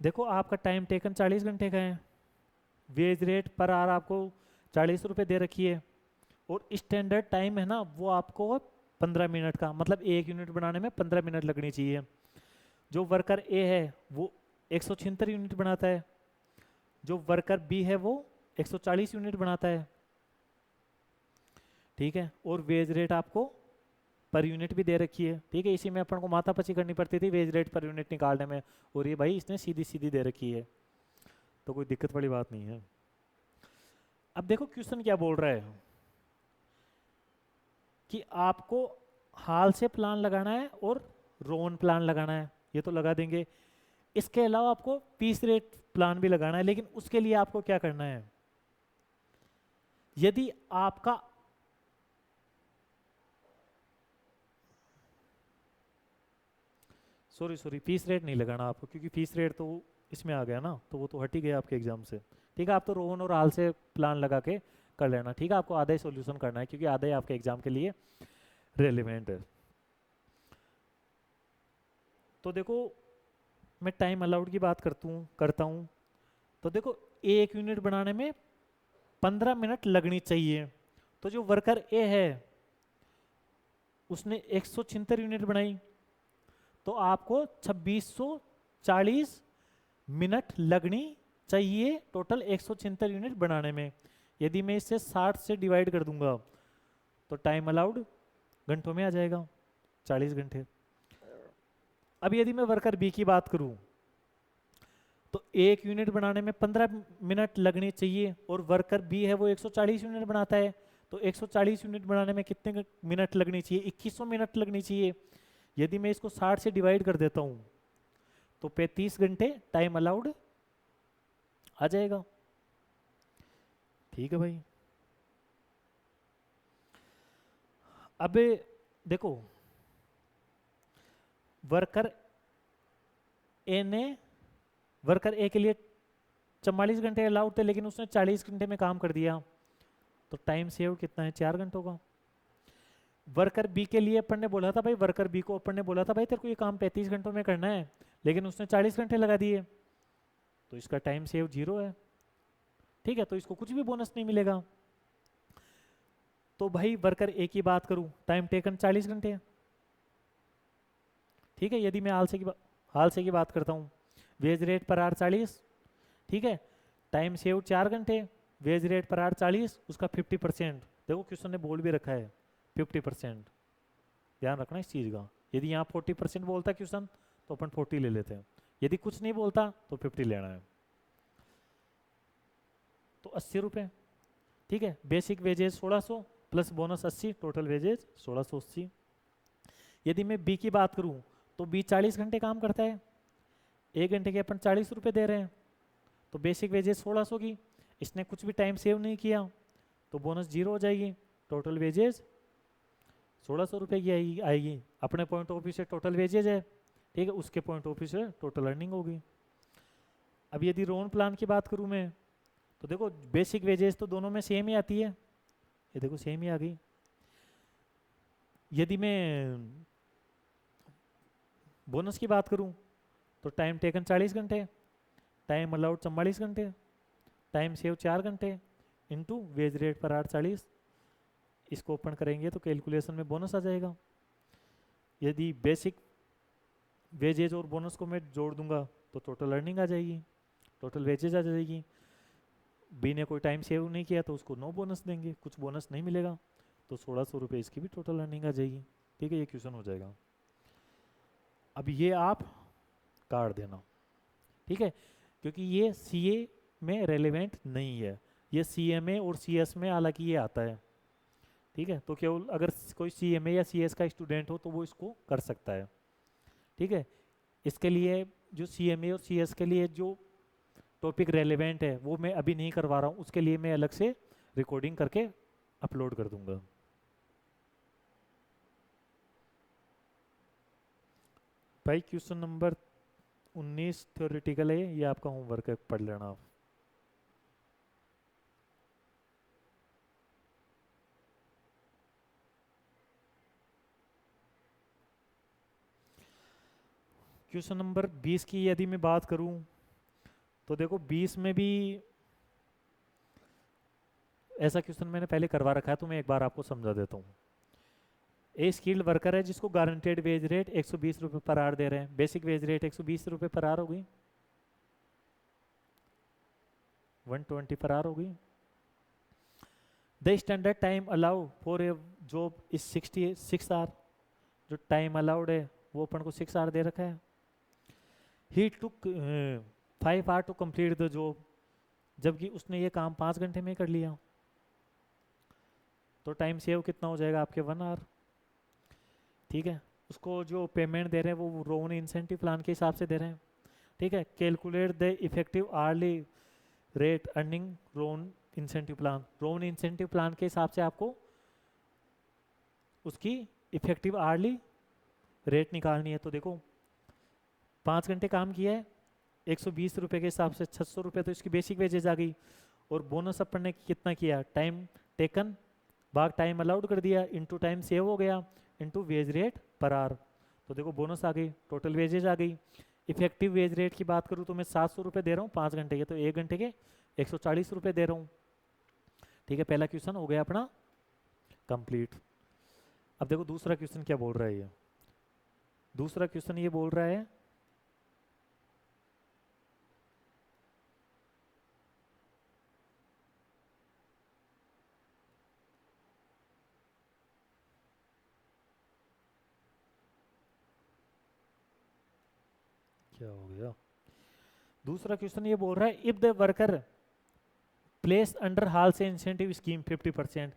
देखो आपका टाइम टेकन 40 घंटे का है, वेज रेट पर आवर आपको 40 रुपये दे रखी है, और स्टैंडर्ड टाइम है ना वो आपको 15 मिनट का, मतलब एक यूनिट बनाने में 15 मिनट लगनी चाहिए। जो वर्कर ए है वो 176 यूनिट बनाता है, जो वर्कर बी है वो 140 यूनिट बनाता है। ठीक है, और वेज रेट आपको पर यूनिट भी दे रखी है। ठीक है, इसी में अपन को माथापच्ची करनी पड़ती थी वेज रेट पर यूनिट निकालने में, और ये भाई इसने सीधी सीधी दे रखी है, तो कोई दिक्कत वाली बात नहीं है। अब देखो क्वेश्चन क्या बोल रहा है कि आपको हाल से प्लान लगाना है और रोन प्लान लगाना है, ये तो लगा देंगे। इसके अलावा आपको पीस रेट प्लान भी लगाना है, लेकिन उसके लिए आपको क्या करना है, यदि आपका सॉरी पीस रेट नहीं लगाना आपको, क्योंकि पीस रेट तो इसमें आ गया ना, तो वो तो हट ही गया आपके एग्जाम से। ठीक है, आप तो रोहन और हाल से प्लान लगा के कर लेना। ठीक है, आपको आधा ही सॉल्यूशन करना है क्योंकि आधा ही आपके एग्जाम के लिए रेलिवेंट है। तो देखो मैं टाइम अलाउड की बात करता हूँ, तो देखो एक यूनिट बनाने में 15 मिनट लगनी चाहिए। तो जो वर्कर ए है उसने 176 यूनिट बनाई, तो आपको 2640 मिनट लगनी चाहिए टोटल 176 यूनिट बनाने में। यदि मैं इसे 60 से डिवाइड कर दूंगा तो टाइम अलाउड घंटों में आ जाएगा, 40 घंटे। अब यदि मैं वर्कर बी की बात करूं, तो एक यूनिट बनाने में 15 मिनट लगने चाहिए, और वर्कर बी है वो 140 यूनिट बनाता है, तो 140 यूनिट बनाने में कितने मिनट लगनी चाहिए? 2100 मिनट लगनी चाहिए। यदि मैं इसको 60 से डिवाइड कर देता हूं तो 35 घंटे टाइम अलाउड आ जाएगा। ठीक है भाई। अब देखो वर्कर ए के लिए 44 घंटे अलाउड थे, लेकिन उसने 40 घंटे में काम कर दिया, तो टाइम सेव कितना है? 4 घंटों का। वर्कर बी के लिए अपन ने बोला था भाई, वर्कर बी को अपन ने बोला था भाई तेरे को ये काम 35 घंटों में करना है, लेकिन उसने 40 घंटे लगा दिए, तो इसका टाइम सेव 0 है। ठीक है, तो इसको कुछ भी बोनस नहीं मिलेगा। तो भाई वर्कर ए की बात करूं, टाइम टेकन 40 घंटे है। ठीक है, यदि मैं हाल से की बात करता हूं, वेज रेट पर आवर 40। ठीक है, टाइम सेव 4 घंटे, वेज रेट पर आवर 40, उसका 50%। देखो क्वेश्चन ने बोल भी रखा है 50%, ध्यान रखना इस चीज़ का। यदि यहाँ 40% बोलता क्वेश्चन तो अपन 40 ले लेते हैं, यदि कुछ नहीं बोलता तो 50 लेना है। तो 80 रुपये। ठीक है, basic wages 1600 plus bonus 80, total wages 1680। यदि मैं बी की बात करूं, तो बी 40 घंटे काम करता है, 1 घंटे के अपन 40 रुपये दे रहे हैं, तो बेसिक वेजेज 1600 की। इसने कुछ भी टाइम सेव नहीं किया तो बोनस 0 हो जाएगी, टोटल वेजेज 1600 रुपये की आएगी। अपने पॉइंट ऑफ व्यू से टोटल वेजेज है, ठीक है, उसके पॉइंट ऑफ व्यू से टोटल अर्निंग होगी। अब यदि रोन प्लान की बात करूं मैं, तो देखो बेसिक वेजेज तो दोनों में सेम ही आती है, ये देखो सेम ही आ गई। यदि मैं बोनस की बात करूं, तो टाइम टेकन 40 घंटे, टाइम अलाउड 44 घंटे, टाइम सेव 4 घंटे into veg rate per our 40। इसको ओपन करेंगे तो कैलकुलेशन में बोनस आ जाएगा। यदि बेसिक वेजेज और बोनस को मैं जोड़ दूंगा तो टोटल अर्निंग आ जाएगी, टोटल वेजेज आ जाएगी। बी ने कोई टाइम सेव नहीं किया तो उसको नो बोनस देंगे, कुछ बोनस नहीं मिलेगा, तो 1600 रुपये इसकी भी टोटल अर्निंग आ जाएगी। ठीक है, ये क्वेश्चन हो जाएगा। अब ये आप काट देना, ठीक है, क्योंकि ये सीए में रेलेवेंट नहीं है, ये सीएमए और सीएस में हालांकि ये आता है। ठीक है, तो केवल अगर कोई सीएमए या सीएस का स्टूडेंट हो तो वो इसको कर सकता है। ठीक है, इसके लिए जो सीएमए और सीएस के लिए जो टॉपिक रेलेवेंट है वो मैं अभी नहीं करवा रहा हूँ, उसके लिए मैं अलग से रिकॉर्डिंग करके अपलोड कर दूंगा। भाई क्वेश्चन नंबर 19 थ्योरेटिकल है, ये आपका होमवर्क है, पढ़ लेना आप। क्वेश्चन नंबर 20 की यदि मैं बात करूं, तो देखो 20 में भी ऐसा क्वेश्चन मैंने पहले करवा रखा है, तो मैं एक बार आपको समझा देता हूँ। ए स्किल्ड वर्कर है जिसको गारंटेड वेज रेट 120 रुपये पर आवर दे रहे हैं, बेसिक वेज रेट 120 रुपये पर आवर होगी, 120 पर आवर होगी। The standard time allow for a job is 66 hour, जो टाइम अलाउड है वो अपन को 6 आवर दे रखा है। He took 5 hour to complete the job, जबकि उसने ये काम 5 घंटे में कर लिया, तो टाइम सेव कितना हो जाएगा आपके? 1 आवर। ठीक है, उसको जो पेमेंट दे रहे हैं वो रोन इंसेंटिव प्लान के हिसाब से दे रहे हैं। ठीक है, calculate the effective hourly rate earning Rowan incentive plan, Rowan incentive plan के हिसाब से आपको उसकी इफेक्टिव आवर्ली रेट निकालनी है। तो देखो 5 घंटे काम किया है, 120 रुपये के हिसाब से 600 रुपये तो इसकी बेसिक वेजेज आ गई, और बोनस अपन ने कितना किया? टाइम टेकन भाग टाइम अलाउड कर दिया, इनटू टाइम सेव हो गया, into veg rate per our, तो देखो बोनस आ गई, टोटल वेजेज आ गई। इफेक्टिव वेज रेट की बात करूँ तो मैं 700 रुपये दे रहा हूँ 5 घंटे के, तो 1 घंटे के 140 रुपये दे रहा हूँ। ठीक है, पहला क्वेश्चन हो गया अपना कंप्लीट। अब देखो दूसरा क्वेश्चन क्या बोल रहा है ये। दूसरा क्वेश्चन ये बोल रहा है क्या हो गया, दूसरा क्वेश्चन ये बोल रहा है if the worker place under Halsey incentive scheme 50%,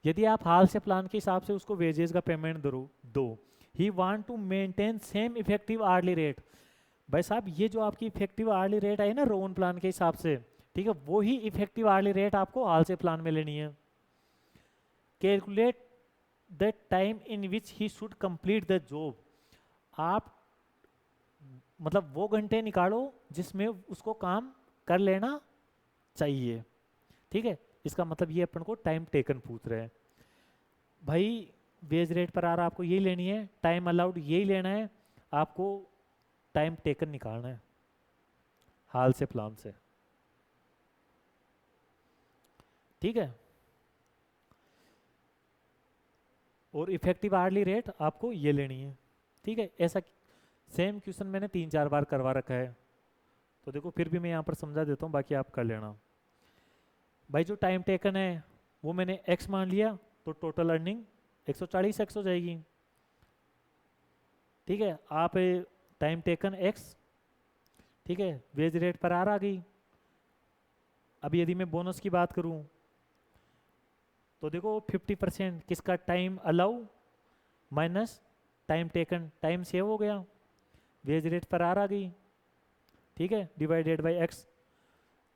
यदि आप हाल से प्लान के हिसाब से उसको वेजेस का पेमेंट दो he want to maintain same effective hourly rate. भाई साहब ये जो आपकी इफेक्टिव आर्ली रेट आई ना रोन प्लान के हिसाब से, ठीक है, वो ही इफेक्टिव आर्ली रेट आपको हाल से प्लान में लेनी है। Calculate the time in which he should complete the job, आप मतलब वो घंटे निकालो जिसमें उसको काम कर लेना चाहिए। ठीक है, इसका मतलब ये अपन को टाइम टेकन पूछ रहे हैं। भाई वेज रेट पर आ रहा आपको यही लेनी है, टाइम अलाउड यही लेना है, आपको टाइम टेकन निकालना है हाल से प्लान से। ठीक है, और इफेक्टिव आर्ली रेट आपको ये लेनी है। ठीक है, ऐसा सेम क्वेश्चन मैंने 3-4 बार करवा रखा है, तो देखो फिर भी मैं यहाँ पर समझा देता हूँ, बाकी आप कर लेना। भाई जो टाइम टेकन है वो मैंने x मान लिया, तो टोटल अर्निंग 140 x हो जाएगी। ठीक है, आप टाइम टेकन x, ठीक है, वेज रेट पर आर आ गई। अब यदि मैं बोनस की बात करूं तो देखो 50% किसका, time allow minus time taken, time save हो गया, वेज रेट पर आर आ गई। ठीक है, डिवाइडेड बाय x।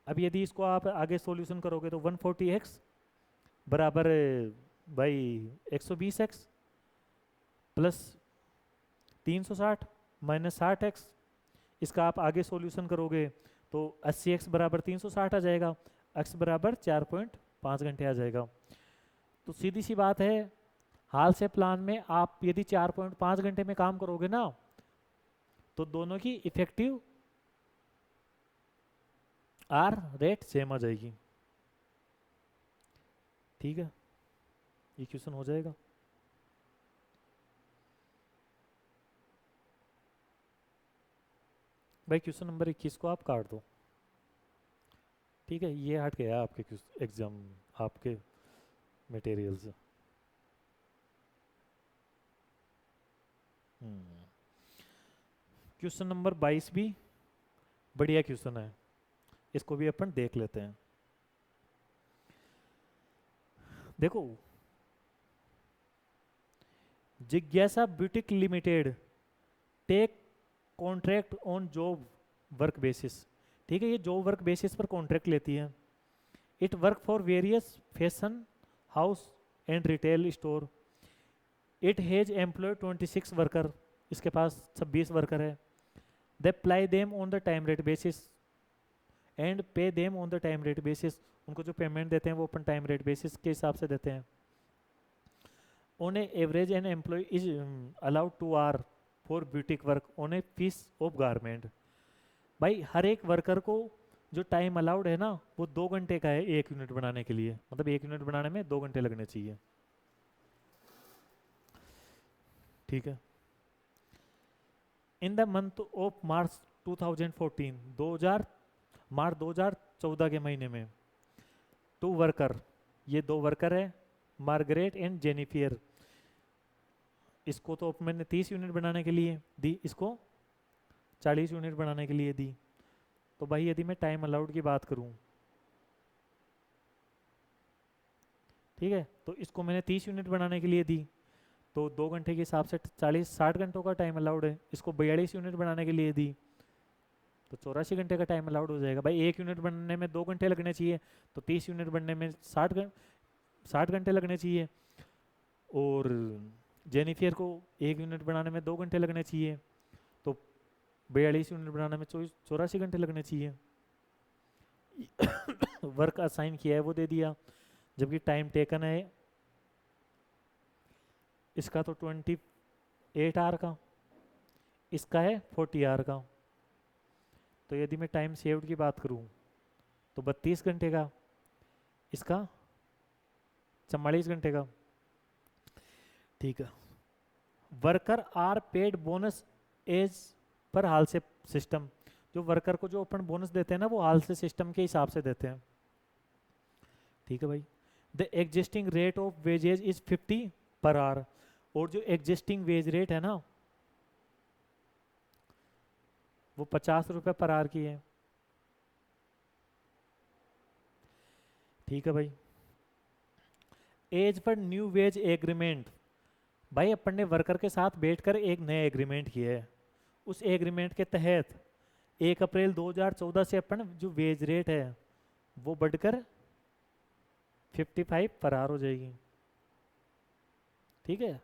अब यदि इसको आप आगे सॉल्यूशन करोगे तो 140x बराबर भाई 120x प्लस 360 माइनस 60x, इसका आप आगे सॉल्यूशन करोगे तो 80x बराबर 360 आ जाएगा, x बराबर 4.5 घंटे आ जाएगा। तो सीधी सी बात है, हाल से प्लान में आप यदि 4.5 घंटे में काम करोगे ना, तो दोनों की इफेक्टिव आर रेट सेम आ जाएगी। ठीक है, ये क्वेश्चन हो जाएगा। भाई क्वेश्चन नंबर 21 को आप काट दो। ठीक है, ये हट गया आपके एग्जाम, आपके मटेरियल से। क्वेश्चन नंबर 22 भी बढ़िया क्वेश्चन है, इसको भी अपन देख लेते हैं। देखो, जिज्ञासा boutique limited take contract on job work basis. ठीक है, ये जॉब वर्क बेसिस पर कॉन्ट्रैक्ट लेती है। It work for various fashion house and retail store. It has employ 26 worker, इसके पास 26 वर्कर है। They ply them on the time rate basis and pay them on the time rate basis. उनको जो payment देते हैं वो अपन time rate basis के हिसाब से देते हैं। On a average an employ is allowed two hour for boutique work on a piece of garment. भाई हर एक वर्कर को जो टाइम अलाउड है ना वो 2 घंटे का है 1 यूनिट बनाने के लिए, मतलब 1 यूनिट बनाने में 2 घंटे लगने चाहिए। ठीक है, in the month of March 2014, मार्च 2014 के महीने में 2 वर्कर, ये 2 वर्कर है मार्गरेट एंड जेनिफियर, इसको तो मैंने 30 यूनिट बनाने के लिए दी, इसको 40 यूनिट बनाने के लिए दी। तो भाई यदि मैं टाइम अलाउड की बात करूं, ठीक है, तो इसको मैंने 30 यूनिट बनाने के लिए दी, तो 2 घंटे के हिसाब से 40-60 घंटों का टाइम अलाउड है। इसको 42 यूनिट बनाने के लिए दी तो 84 घंटे का टाइम अलाउड हो जाएगा। भाई 1 यूनिट बनने में 2 घंटे लगने चाहिए, तो 30 यूनिट बनने में 60 घंटे लगने चाहिए। और जेनिफियर को 1 यूनिट बनाने में 2 घंटे लगने चाहिए, तो 42 यूनिट बनाने में 84 घंटे लगने चाहिए। वर्क असाइन किया है वो दे दिया, जबकि टाइम टेकन है इसका तो 28 आर का, इसका है 40 आर का। तो यदि मैं टाइम सेव्ड की बात करूं तो 32 घंटे का, इसका 44 घंटे का। ठीक है। Worker are paid bonus as per हाल से सिस्टम, जो वर्कर को जो अपन बोनस देते हैं ना वो हाल से सिस्टम के हिसाब से देते हैं। ठीक है भाई। The existing rate of wages is 50 per our, और जो एग्जिस्टिंग वेज रेट है ना वो 50 रुपये पर आवर की है। ठीक है भाई। As per new ways agreement, भाई अपन ने वर्कर के साथ बैठकर एक नया एग्रीमेंट किया है। उस एग्रीमेंट के तहत 1 अप्रैल 2014 से अपन जो वेज रेट है वो बढ़कर 55 पर आवर हो जाएगी। ठीक है।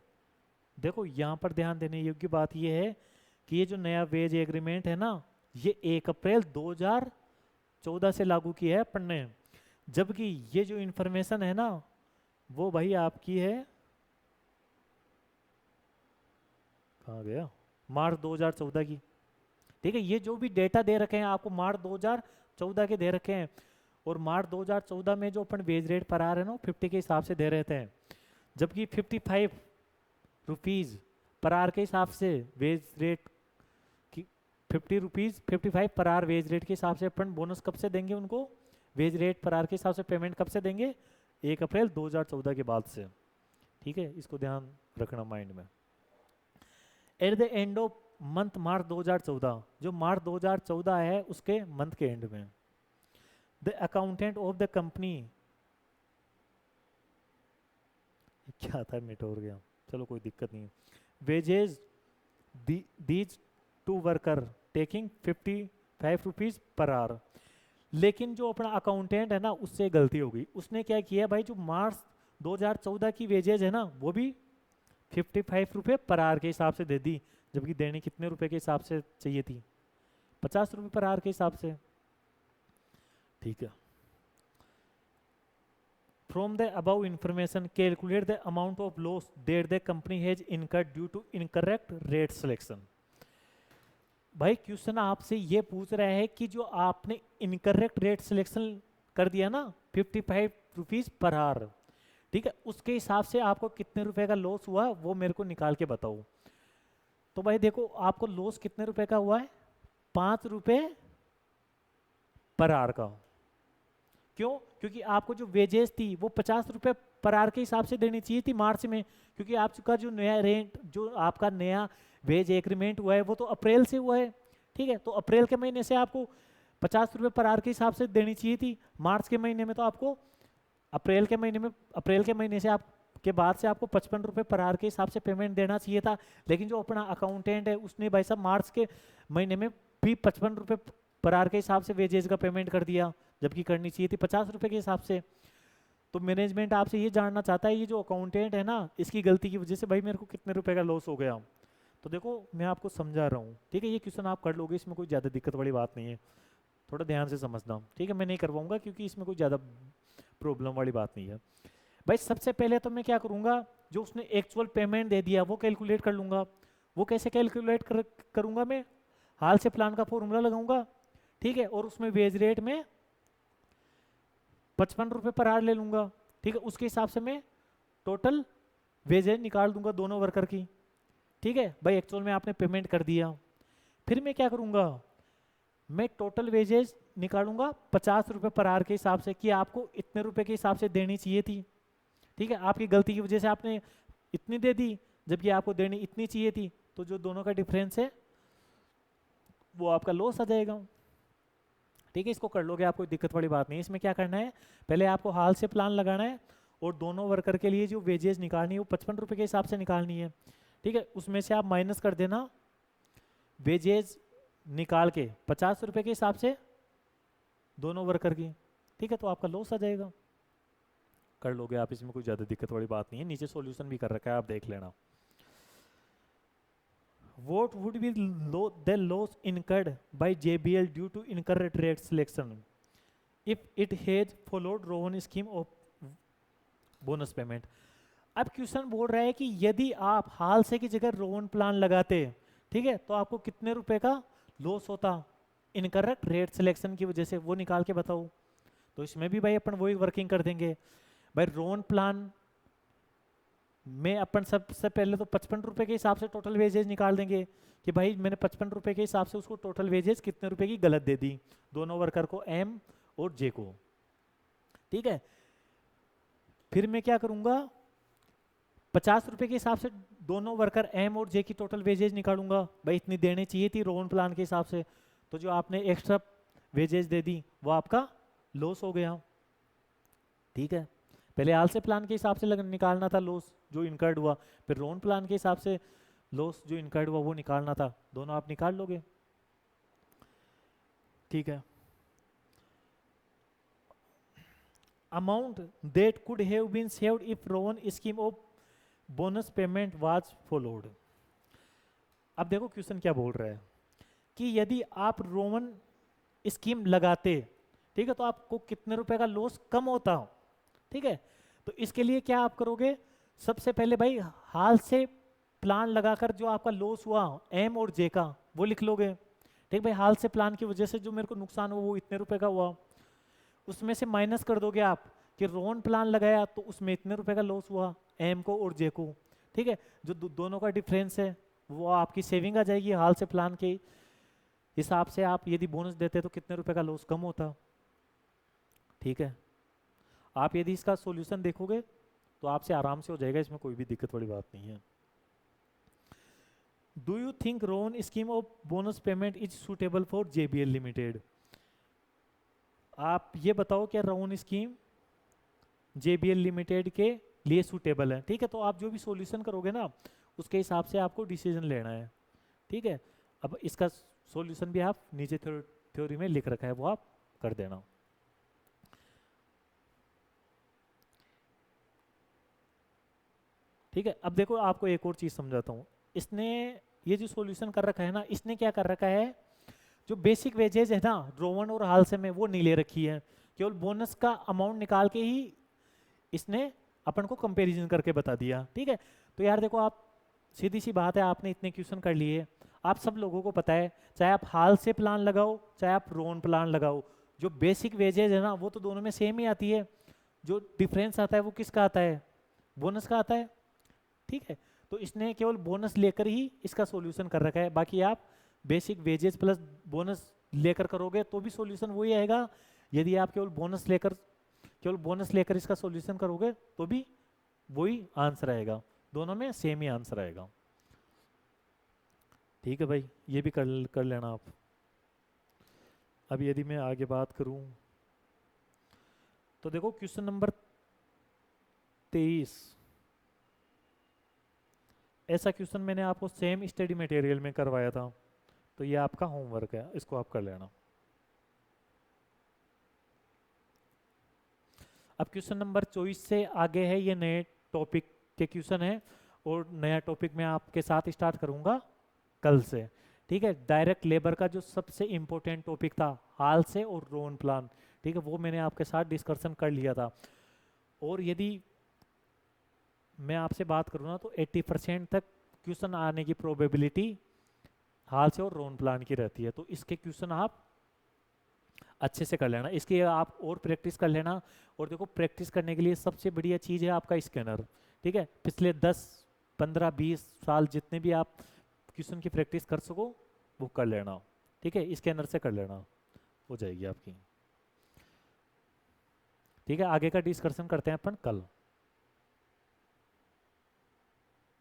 देखो यहाँ पर ध्यान देने योग्य बात यह है कि ये जो नया वेज एग्रीमेंट है ना ये 1 अप्रैल 2014 से लागू किया है अपन ने, जबकि ये जो इंफॉर्मेशन है ना वो भाई आपकी है, कहाँ गया, मार्च 2014 की। ठीक है। ये जो भी डेटा दे रखे हैं आपको मार्च 2014 के दे रखे हैं, और मार्च 2014 में जो अपन वेज रेट पर आ रहे हैं ना 50 के हिसाब से दे रहे थे, जबकि 55 रुपीज़ पर आवर के हिसाब से वेज रेट की 50 rupees 55 per our wage rate के हिसाब से अपन बोनस कब से देंगे उनको, वेज रेट पर आवर के हिसाब से पेमेंट कब से देंगे, 1 अप्रैल 2014 के बाद से। ठीक है, इसको ध्यान रखना माइंड में। At the end of month March 2014, जो मार्च 2014 है उसके मंथ के एंड में, the accountant of the company, क्या था मिट हो गया, चलो कोई दिक्कत नहीं है, wages these two worker taking 55 rupees per hour. लेकिन जो अपना अकाउंटेंट है ना उससे गलती हो गई, उसने क्या किया भाई, जो मार्च 2014 की वेजेज है ना वो भी 55 रुपये पर आवर के हिसाब से दे दी, जबकि देने कितने रुपए के हिसाब से चाहिए थी, 50 रुपये पर आवर के हिसाब से। ठीक है। From the above information calculate the amount of loss that the company has incurred due to incorrect rate selection. भाई क्वेश्चन आपसे ये पूछ रहा है कि जो आपने इनकरेक्ट रेट सिलेक्शन कर दिया ना 55 रुपीज़ पर आवर, ठीक है, उसके हिसाब से आपको कितने रुपए का लॉस हुआ वो मेरे को निकाल के बताओ। तो भाई देखो आपको लॉस कितने रुपए का हुआ है, 5 रुपए पर आवर का। क्यों? क्योंकि आपको जो वेजेस थी वो 50 रुपए पर आवर के हिसाब से देनी चाहिए थी मार्च में, क्योंकि आपका जो नया रेंट, जो आपका नया वेज एग्रीमेंट हुआ है वो तो अप्रैल से हुआ है। ठीक है, तो अप्रैल के महीने से आपको 50 रुपए पर आवर के हिसाब से देनी चाहिए थी। मार्च के महीने में तो आपको अप्रैल के महीने से आप के बाद से आपको 55 रुपए पर आवर के हिसाब से पेमेंट देना चाहिए था। लेकिन जो अपना अकाउंटेंट है उसने भाई साहब मार्च के महीने में भी 55 रुपए पर आवर के हिसाब से वेजेज का पेमेंट कर दिया, जबकि करनी चाहिए थी 50 रुपए के हिसाब से। तो मैनेजमेंट आपसे ये जानना चाहता है ये जो अकाउंटेंट है ना इसकी गलती की वजह से भाई मेरे को कितने रुपए का लॉस हो गया। तो देखो मैं आपको समझा रहा हूँ, ठीक है, ये क्वेश्चन आप कर लोगे, इसमें कोई ज़्यादा दिक्कत वाली बात नहीं है, थोड़ा ध्यान से समझना। ठीक है, मैं नहीं करवाऊंगा क्योंकि इसमें कोई ज़्यादा प्रॉब्लम वाली बात नहीं है। भाई सबसे पहले तो मैं क्या करूँगा, जो उसने एक्चुअल पेमेंट दे दिया वो कैलकुलेट कर लूँगा। वो कैसे कैलकुलेट करूँगा, मैं हाल से प्लान का फॉर्मूला लगाऊंगा, ठीक है, और उसमें वेज रेट में 55 रुपये पर आवर ले लूँगा। ठीक है, उसके हिसाब से मैं टोटल वेजेज निकाल दूंगा दोनों वर्कर की। ठीक है भाई, एक्चुअल में आपने पेमेंट कर दिया, फिर मैं क्या करूँगा, मैं टोटल वेजेज निकालूंगा 50 रुपये पर आवर के हिसाब से कि आपको इतने रुपए के हिसाब से देनी चाहिए थी। ठीक है, आपकी गलती की वजह से आपने इतनी दे दी जबकि आपको देनी इतनी चाहिए थी, तो जो दोनों का डिफरेंस है वो आपका लॉस आ जाएगा। ठीक है, इसको कर लोगे आप, कोई दिक्कत वाली बात नहीं। इसमें क्या करना है, पहले आपको हाल से प्लान लगाना है और दोनों वर्कर के लिए जो वेजेस निकालनी है वो 55 रुपये के हिसाब से निकालनी है। ठीक है, उसमें से आप माइनस कर देना वेजेस निकाल के 50 रुपये के हिसाब से दोनों वर्कर की। ठीक है, तो आपका लॉस आ जाएगा, कर लोगे आप, इसमें कोई ज़्यादा दिक्कत वाली बात नहीं है। नीचे सॉल्यूशन भी कर रखा है, आप देख लेना। What would be the loss incurred by JBL due to incorrect rate selection if it had followed Rowan scheme of bonus payment? अब क्वेश्चन बोल रहा है कि यदि आप हाल से की जगह रोवन प्लान लगाते, ठीक है, तो आपको कितने रुपए का लॉस होता। इनकरेक्ट रेट सिलेक्शन की वजह से, वो निकाल के बताओ। तो इसमें भी भाई अपन वही वर्किंग कर देंगे भाई। रोन प्लान में अपन सबसे पहले तो 55 रुपए के हिसाब से टोटल वेजेज निकाल देंगे कि भाई मैंने 55 रुपए के हिसाब से उसको टोटल वेजेज कितने रुपए की गलत दे दी दोनों वर्कर को, एम और जे को। ठीक है, फिर मैं क्या करूंगा, 50 रुपए के हिसाब से दोनों वर्कर एम और जे की टोटल वेजेज निकालूंगा। भाई इतनी देनी चाहिए थी रोन प्लान के हिसाब से, तो जो आपने एक्स्ट्रा वेजेज दे दी वो आपका लॉस हो गया। ठीक है, पहले हाल से प्लान के हिसाब से निकालना था लॉस जो इनकर्ड हुआ, फिर रोन प्लान के हिसाब से लॉस जो इनकर्ड हुआ वो निकालना था। दोनों आप निकाल लोगे। ठीक है, amount that could have been saved if Rowan scheme of bonus payment was followed. अब देखो क्वेश्चन क्या बोल रहा है कि यदि आप रोमन स्कीम लगाते, ठीक है, तो आपको कितने रुपए का लॉस कम होता। ठीक है, तो इसके लिए क्या आप करोगे, सबसे पहले भाई हाल से प्लान लगाकर जो आपका लॉस हुआ एम और जे का वो लिख लोगे। ठीक भाई, हाल से प्लान की वजह से जो मेरे को नुकसान हुआ वो इतने रुपए का हुआ, उसमें से माइनस कर दोगे आप कि रोन प्लान लगाया तो उसमें इतने रुपए का लॉस हुआ एम को और जे को। ठीक है, जो दोनों का डिफरेंस है वो आपकी सेविंग आ जाएगी। हाल से प्लान के हिसाब से आप यदि बोनस देते तो कितने रुपए का लॉस कम होता। ठीक है, आप यदि इसका सॉल्यूशन देखोगे तो आपसे आराम से हो जाएगा, इसमें कोई भी दिक्कत वाली बात नहीं है। Do you think Rowan scheme of bonus payment is suitable for JBL Limited. आप ये बताओ क्या रोन स्कीम जेबीएल लिमिटेड के लिए सूटेबल है। ठीक है, तो आप जो भी सॉल्यूशन करोगे ना उसके हिसाब से आपको डिसीजन लेना है। ठीक है, अब इसका सॉल्यूशन भी आप नीचे थ्योरी में लिख रखा है, वो आप कर देना। ठीक है, अब देखो आपको एक और चीज समझाता हूँ। इसने ये जो सॉल्यूशन कर रखा है ना, इसने क्या कर रखा है, जो बेसिक वेजेज है ना रोवन और हाल से में वो नहीं ले रखी है, केवल बोनस का अमाउंट निकाल के ही इसने अपन को कंपैरिजन करके बता दिया। ठीक है, तो यार देखो आप, सीधी सी बात है, आपने इतने क्वेश्चन कर लिए, आप सब लोगों को पता है, चाहे आप हाल से प्लान लगाओ चाहे आप रोन प्लान लगाओ, जो बेसिक वेजेज है ना वो तो दोनों में सेम ही आती है। जो डिफरेंस आता है वो किसका आता है, बोनस का आता है। ठीक है, तो इसने केवल बोनस लेकर ही इसका सॉल्यूशन कर रखा है, बाकी आप बेसिक वेजेस प्लस बोनस लेकर करोगे तो भी सॉल्यूशन वही आएगा। यदि आप केवल बोनस लेकर इसका सॉल्यूशन करोगे तो भी वही आंसर आएगा, दोनों में सेम ही आंसर आएगा। ठीक है भाई, ये भी कर लेना आप। अब यदि मैं आगे बात करूं तो देखो क्वेश्चन नंबर 23, ऐसा क्वेश्चन मैंने आपको सेम स्टडी मटेरियल में करवाया था, तो ये आपका होमवर्क है, इसको आप कर लेना। अब क्वेश्चन नंबर 24 से आगे है, ये नए टॉपिक के क्वेश्चन है और नया टॉपिक मैं आपके साथ स्टार्ट करूंगा कल से। ठीक है, डायरेक्ट लेबर का जो सबसे इंपॉर्टेंट टॉपिक था हाल से और रोन प्लान, ठीक है, वो मैंने आपके साथ डिस्कशन कर लिया था। और यदि मैं आपसे बात करूँ ना तो 80% तक क्वेश्चन आने की प्रोबेबिलिटी हाल से और रोन प्लान की रहती है, तो इसके क्वेश्चन आप अच्छे से कर लेना, इसकी आप और प्रैक्टिस कर लेना। और देखो प्रैक्टिस करने के लिए सबसे बढ़िया चीज़ है आपका स्कैनर। ठीक है, पिछले 10, 15, 20 साल जितने भी आप क्वेश्चन की प्रैक्टिस कर सको वो कर लेना। ठीक है, स्कैनर से कर लेना, हो जाएगी आपकी। ठीक है, आगे का डिस्कशन करते हैं अपन कल।